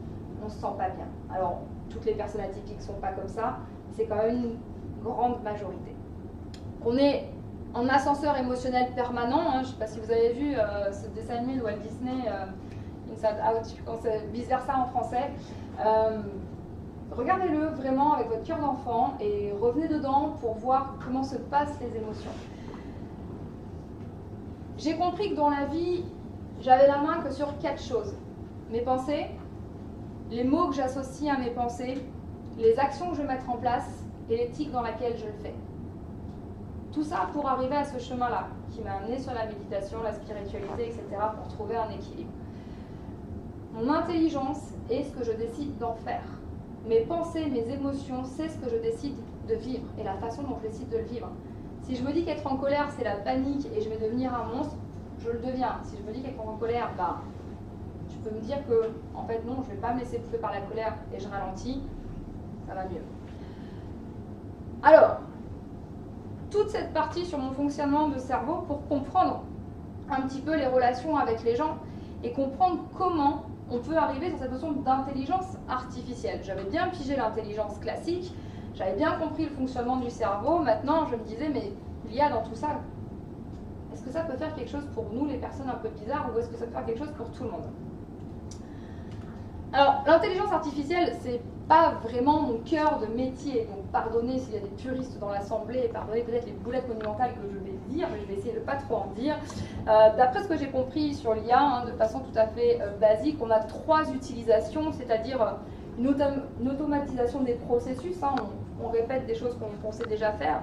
on ne se sent pas bien. Alors toutes les personnes atypiques ne sont pas comme ça, c'est quand même une grande majorité. On est en ascenseur émotionnel permanent, hein. Je ne sais pas si vous avez vu ce dessin animé de Walt Disney, Inside Out, je pense vice versa en français. Regardez-le vraiment avec votre cœur d'enfant et revenez dedans pour voir comment se passent les émotions. J'ai compris que dans la vie, j'avais la main que sur 4 choses. Mes pensées, les mots que j'associe à mes pensées, les actions que je vais mettre en place et l'éthique dans laquelle je le fais. Tout ça pour arriver à ce chemin-là, qui m'a amené sur la méditation, la spiritualité, etc., pour trouver un équilibre. Mon intelligence est ce que je décide d'en faire. Mes pensées, mes émotions, c'est ce que je décide de vivre et la façon dont je décide de le vivre. Si je me dis qu'être en colère, c'est la panique et je vais devenir un monstre, je le deviens. Si je me dis qu'être en colère, je peux me dire que, en fait, non, je ne vais pas me laisser bouffer par la colère et je ralentis, ça va mieux. Alors, toute cette partie sur mon fonctionnement de cerveau pour comprendre un petit peu les relations avec les gens et comprendre comment on peut arriver sur cette notion d'intelligence artificielle. J'avais bien pigé l'intelligence classique, j'avais bien compris le fonctionnement du cerveau, maintenant je me disais, mais l'IA dans tout ça, est-ce que ça peut faire quelque chose pour nous, les personnes un peu bizarres, ou est-ce que ça peut faire quelque chose pour tout le monde? Alors, l'intelligence artificielle, c'est pas vraiment mon cœur de métier, donc pardonnez s'il y a des puristes dans l'assemblée, et pardonnez peut-être les boulettes monumentales que je vais dire, mais je vais essayer de pas trop en dire. D'après ce que j'ai compris sur l'IA, de façon tout à fait basique, on a 3 utilisations, c'est-à-dire une automatisation des processus, on répète des choses qu'on sait déjà faire.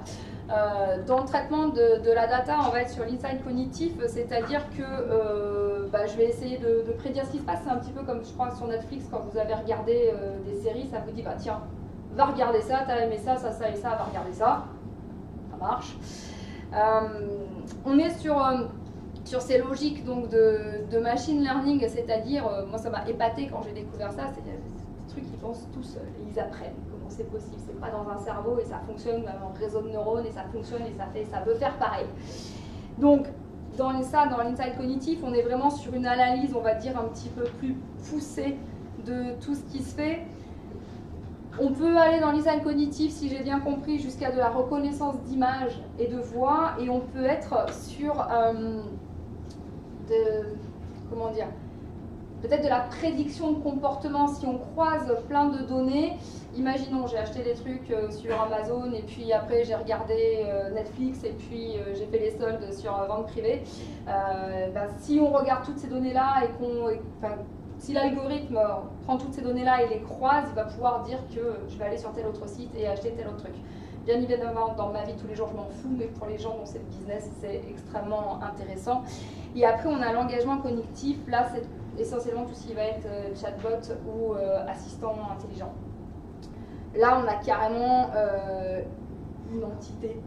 Dans le traitement de la data, on va être sur l'insight cognitif, c'est-à-dire que je vais essayer de prédire ce qui se passe. C'est un petit peu comme, je crois, sur Netflix, quand vous avez regardé des séries, ça vous dit, tiens, va regarder ça, t'as aimé ça, ça et ça, va regarder ça. Ça marche. On est sur ces logiques donc, de machine learning, c'est-à-dire, moi ça m'a épaté quand j'ai découvert ça, c'est des trucs qu'ils pensent tous et ils apprennent. C'est possible, c'est pas dans un cerveau et ça fonctionne en réseau de neurones et ça fonctionne et ça veut faire pareil. Donc dans l'insight cognitif, on est vraiment sur une analyse, on va dire, un petit peu plus poussée de tout ce qui se fait. On peut aller dans l'insight cognitif, si j'ai bien compris, jusqu'à de la reconnaissance d'images et de voix, et on peut être sur peut-être de la prédiction de comportement. Si on croise plein de données, imaginons, j'ai acheté des trucs sur Amazon et puis après j'ai regardé Netflix et puis j'ai fait les soldes sur vente privée. Si on regarde toutes ces données-là et si l'algorithme prend toutes ces données-là et les croise, il va pouvoir dire que je vais aller sur tel autre site et acheter tel autre truc. Bien évidemment, dans ma vie de tous les jours, je m'en fous, mais pour les gens dont c'est le business, c'est extrêmement intéressant. Et après, on a l'engagement cognitif. Là, c'est essentiellement tout ce qui va être chatbot ou assistant intelligent. Là, on a carrément une entité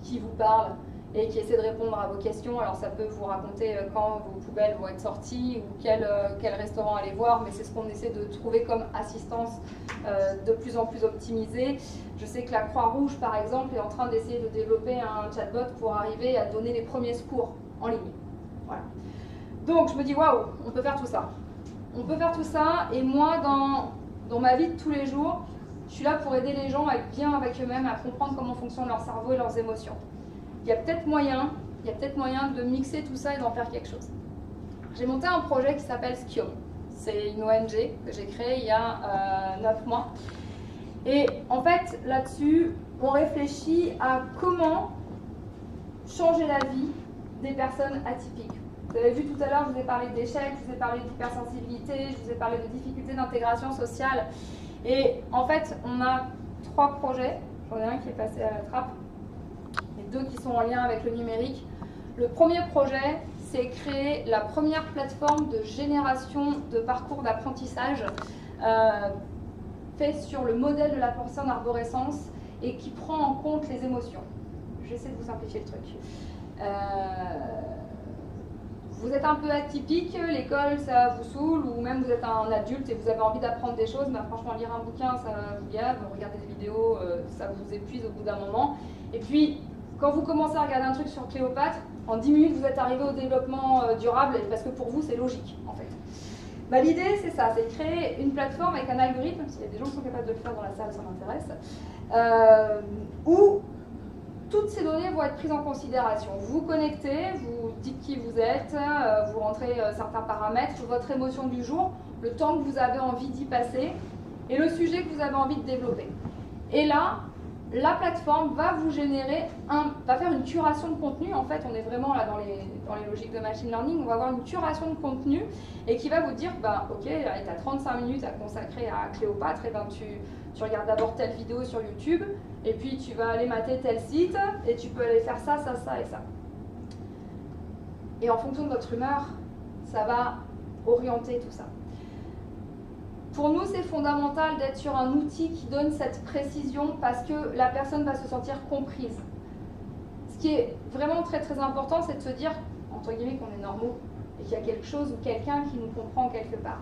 qui vous parle et qui essaie de répondre à vos questions. Alors, ça peut vous raconter quand vos poubelles vont être sorties ou quel restaurant aller voir, mais c'est ce qu'on essaie de trouver comme assistance de plus en plus optimisée. Je sais que la Croix-Rouge, par exemple, est en train d'essayer de développer un chatbot pour arriver à donner les premiers secours en ligne. Voilà. Donc, je me dis, waouh, on peut faire tout ça. On peut faire tout ça, et moi, dans ma vie de tous les jours, je suis là pour aider les gens à être bien avec eux-mêmes, à comprendre comment fonctionne leur cerveau et leurs émotions. Il y a peut-être moyen de mixer tout ça et d'en faire quelque chose. J'ai monté un projet qui s'appelle Skiom. C'est une ONG que j'ai créée il y a 9 mois. Et en fait, là-dessus, on réfléchit à comment changer la vie des personnes atypiques. Vous avez vu tout à l'heure, je vous ai parlé d'échecs, je vous ai parlé d'hypersensibilité, je vous ai parlé de difficultés d'intégration sociale. Et en fait, on a 3 projets. J'en ai un qui est passé à la trappe et 2 qui sont en lien avec le numérique. Le premier projet, c'est créer la première plateforme de génération de parcours d'apprentissage fait sur le modèle de la pensée en arborescence et qui prend en compte les émotions. J'essaie de vous simplifier le truc. Vous êtes un peu atypique, l'école ça vous saoule, ou même vous êtes un adulte et vous avez envie d'apprendre des choses, mais franchement lire un bouquin ça vous gave, regarder des vidéos ça vous épuise au bout d'un moment. Et puis quand vous commencez à regarder un truc sur Cléopâtre, en 10 minutes vous êtes arrivé au développement durable parce que pour vous c'est logique en fait. Bah, l'idée c'est ça, c'est de créer une plateforme avec un algorithme, s'il y a des gens qui sont capables de le faire dans la salle, ça m'intéresse, où toutes ces données vont être prises en considération. Vous vous connectez, vous dites qui vous êtes, vous rentrez certains paramètres, votre émotion du jour, le temps que vous avez envie d'y passer et le sujet que vous avez envie de développer. Et là, la plateforme va vous générer, va faire une curation de contenu. En fait, on est vraiment là dans les logiques de machine learning. On va avoir une curation de contenu et qui va vous dire, bah, ok, tu as 35 minutes à consacrer à Cléopâtre, et ben tu regardes d'abord telle vidéo sur YouTube, et puis tu vas aller mater tel site, et tu peux aller faire ça, ça, ça et ça. Et en fonction de votre humeur, ça va orienter tout ça. Pour nous, c'est fondamental d'être sur un outil qui donne cette précision parce que la personne va se sentir comprise. Ce qui est vraiment très très important, c'est de se dire, entre guillemets, qu'on est normaux et qu'il y a quelque chose ou quelqu'un qui nous comprend quelque part.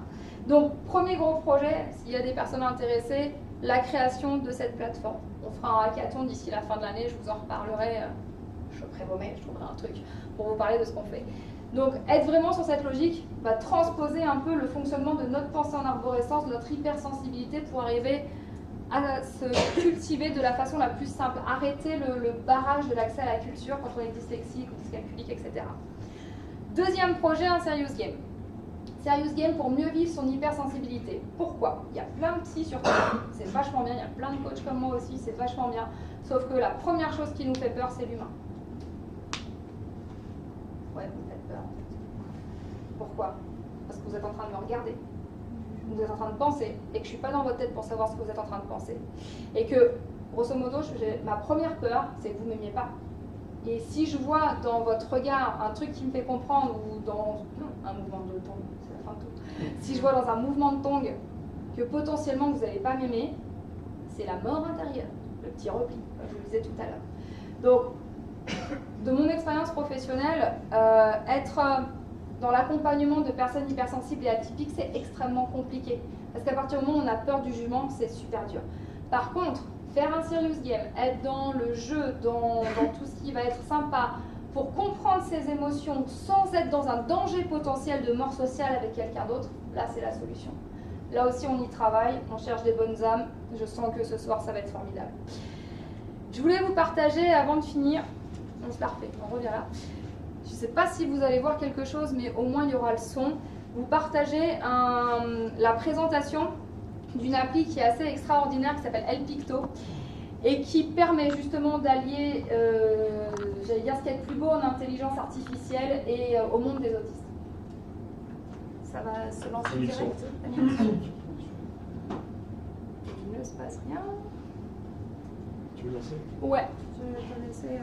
Donc, premier gros projet, s'il y a des personnes intéressées, la création de cette plateforme. On fera un hackathon d'ici la fin de l'année, je vous en reparlerai, je choperai vos mails, je trouverai un truc pour vous parler de ce qu'on fait. Donc, être vraiment sur cette logique va transposer un peu le fonctionnement de notre pensée en arborescence, de notre hypersensibilité pour arriver à se cultiver de la façon la plus simple. Arrêter le barrage de l'accès à la culture quand on est dyslexique ou dyscalculique, etc. Deuxième projet, un serious game. Serious game pour mieux vivre son hypersensibilité. Pourquoi? Il y a plein de psys sur Terre, c'est vachement bien, il y a plein de coachs comme moi aussi, c'est vachement bien. Sauf que la première chose qui nous fait peur, c'est l'humain. Ouais, vous me faites peur en fait. Pourquoi? Parce que vous êtes en train de me regarder. Vous êtes en train de penser et que je ne suis pas dans votre tête pour savoir ce que vous êtes en train de penser. Et que, grosso modo, ma première peur, c'est que vous ne m'aimiez pas. Et si je vois dans votre regard un truc qui me fait comprendre, ou dans un mouvement de tongue, c'est la fin de tout, si je vois dans un mouvement de tongue que potentiellement vous n'allez pas m'aimer, c'est la mort intérieure, le petit repli, comme je vous le disais tout à l'heure. Donc, de mon expérience professionnelle, être dans l'accompagnement de personnes hypersensibles et atypiques, c'est extrêmement compliqué. Parce qu'à partir du moment où on a peur du jugement, c'est super dur. Par contre, faire un serious game, être dans le jeu, dans tout ce qui va être sympa, pour comprendre ses émotions sans être dans un danger potentiel de mort sociale avec quelqu'un d'autre, là c'est la solution. Là aussi on y travaille, on cherche des bonnes âmes, je sens que ce soir ça va être formidable. Je voulais vous partager avant de finir, on se la refait, on revient là. Je ne sais pas si vous allez voir quelque chose, mais au moins il y aura le son. Vous partagez la présentation d'une appli qui est assez extraordinaire, qui s'appelle El Picto, et qui permet justement d'allier, j'allais dire ce qu'il y a de plus beau en intelligence artificielle et au monde des autistes. Ça va se lancer direct. Il ne se passe rien. Tu veux lancer? Ouais, je vais laisser.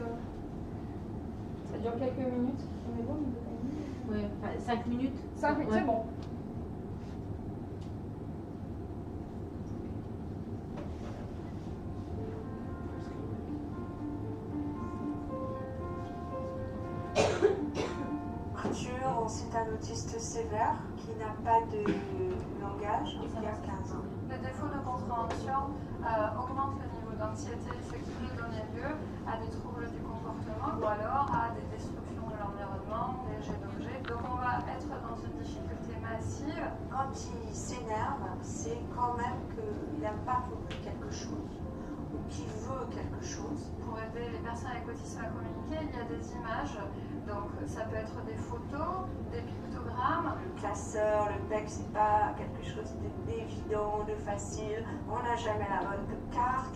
Ça dure quelques minutes. On est bon, Ouais, 5 minutes. 5 minutes, Ouais. c'est bon. Arthur, c'est un autiste sévère qui n'a pas de langage, il a 15 ans. Les défauts de compréhension augmentent le niveau d'anxiété, ce qui peut donner lieu à des troubles du comportement ou alors à des destructions de l'environnement, des jets d'objets. Donc on va être dans une difficulté massive. Quand il s'énerve, c'est quand même qu'il n'a pas compris quelque chose ou qu'il veut quelque chose. Pour aider les personnes avec autisme à communiquer, il y a des images Donc ça peut être des photos, des pictogrammes. Le classeur, le PEC, c'est pas quelque chose d'évident, de facile. On n'a jamais la bonne carte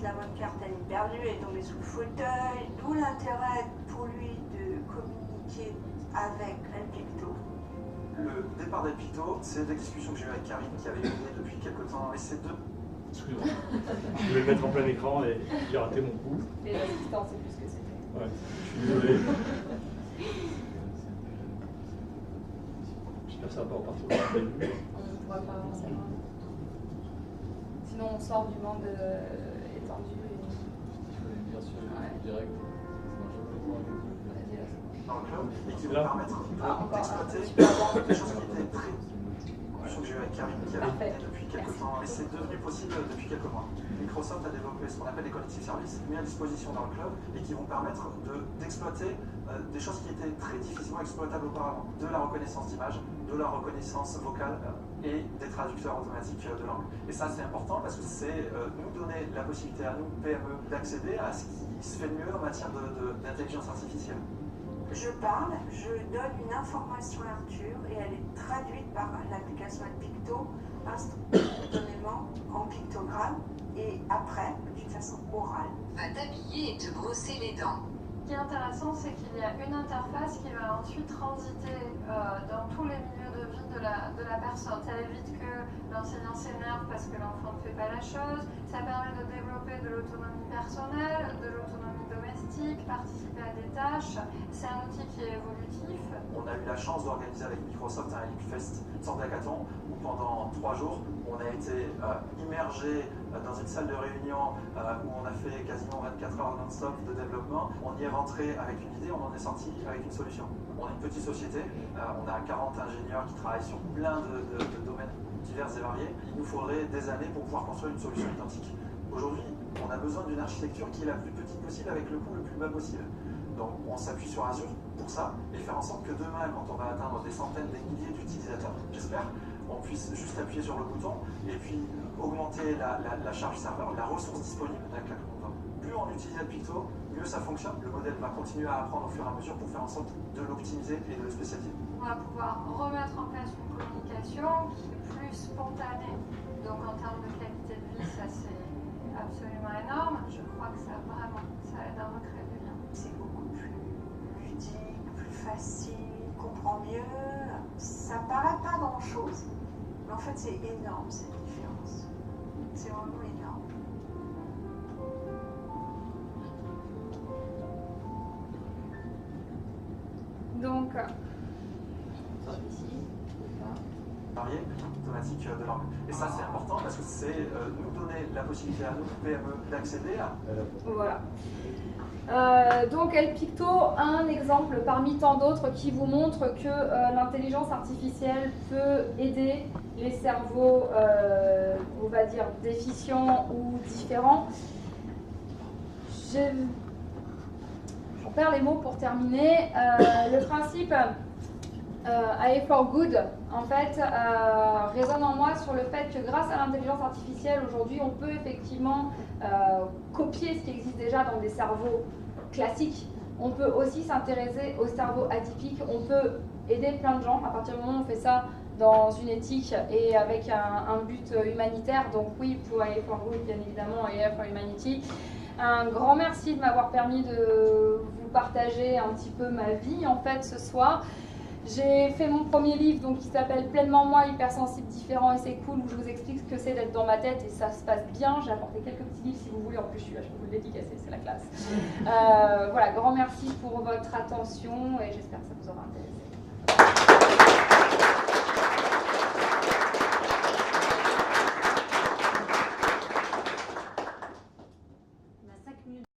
elle est perdue, elle est tombée sous le fauteuil. D'où l'intérêt pour lui de communiquer avec El Picto. Le départ d'El Picto, c'est des discussions que j'ai eues avec Karine, qui avait mené depuis quelques temps, et c'est deux. Excuse-moi. Je vais le mettre en plein écran et j'ai raté mon coup. Et l'assistant, c'est plus ce que c'était. Ouais, je suis désolé. J'espère que ça va pas repartir au début. On ne pourra pas avancer. Sinon, on sort du monde étendu. Bien sûr, direct. Dans le club, et qui vont permettre d'exploiter des choses qui étaient très... que j'ai eu avec Karine, qui avait mené depuis quelques temps, et c'est devenu possible depuis quelques mois. Microsoft a développé ce qu'on appelle des cognitive services, mis à disposition dans le club, et qui vont permettre d'exploiter des choses qui étaient très difficilement exploitables auparavant. De la reconnaissance d'image, de la reconnaissance vocale et des traducteurs automatiques de langue. Et ça, c'est important parce que c'est nous donner la possibilité à nous, PME, d'accéder à ce qui se fait de mieux en matière d'intelligence artificielle. Je parle, je donne une information à Arthur et elle est traduite par l'application El Picto instantanément en pictogramme et après d'une façon orale. Va t'habiller et te brosser les dents. Ce qui est intéressant, c'est qu'il y a une interface qui va ensuite transiter dans tous les milieux de vie de la personne. Ça évite que l'enseignant s'énerve parce que l'enfant ne fait pas la chose. Ça permet de développer de l'autonomie personnelle, de l'autonomie domestique, participer à des tâches. C'est un outil qui est évolutif. On a eu la chance d'organiser avec Microsoft un Leapfest, une sorte d'hackathon, où pendant 3 jours, on a été immergé dans une salle de réunion où on a fait quasiment 24 heures non-stop de développement. On y est rentré avec une idée, on en est sorti avec une solution. On est une petite société, on a 40 ingénieurs qui travaillent sur plein de domaines divers et variés. Il nous faudrait des années pour pouvoir construire une solution identique. Aujourd'hui, on a besoin d'une architecture qui est la plus petite possible avec le coût le plus bas possible. Donc on s'appuie sur Azure pour ça et faire en sorte que demain, quand on va atteindre des centaines, des milliers d'utilisateurs, j'espère, on puisse juste appuyer sur le bouton et puis augmenter la charge serveur, la ressource disponible avec laquelle on va. Plus on utilise El Picto, mieux ça fonctionne. Le modèle va continuer à apprendre au fur et à mesure pour faire en sorte de l'optimiser et de le spécialiser. On va pouvoir remettre en place une communication qui est plus spontanée. Donc en termes de qualité de vie, ça c'est absolument énorme. Je crois que ça aide à recréer du lien. C'est beaucoup plus ludique, plus facile, on comprend mieux. Ça paraît pas grand chose, mais en fait c'est énorme cette différence. C'est vraiment énorme. Donc, Varié, automatique de langue. Et ça c'est important parce que c'est nous donner la possibilité à nous, PME, d'accéder à... Voilà. Donc El Picto, un exemple parmi tant d'autres qui vous montre que l'intelligence artificielle peut aider les cerveaux, on va dire, déficients ou différents. J'en perds les mots pour terminer. Le principe AI for Good, en fait, résonne en moi sur le fait que grâce à l'intelligence artificielle, aujourd'hui, on peut effectivement copier ce qui existe déjà dans des cerveaux classiques. On peut aussi s'intéresser aux cerveaux atypiques. On peut aider plein de gens à partir du moment où on fait ça dans une éthique et avec un but humanitaire. Donc oui, pour AI for Good, bien évidemment, AI for Humanity. Un grand merci de m'avoir permis de vous partager un petit peu ma vie, en fait, ce soir. J'ai fait mon premier livre donc, qui s'appelle Pleinement moi, hypersensible, différent et c'est cool, où je vous explique ce que c'est d'être dans ma tête et ça se passe bien. J'ai apporté quelques petits livres si vous voulez, en plus je suis là, je peux vous le dédicacer, c'est la classe. Voilà, grand merci pour votre attention et j'espère que ça vous aura intéressé.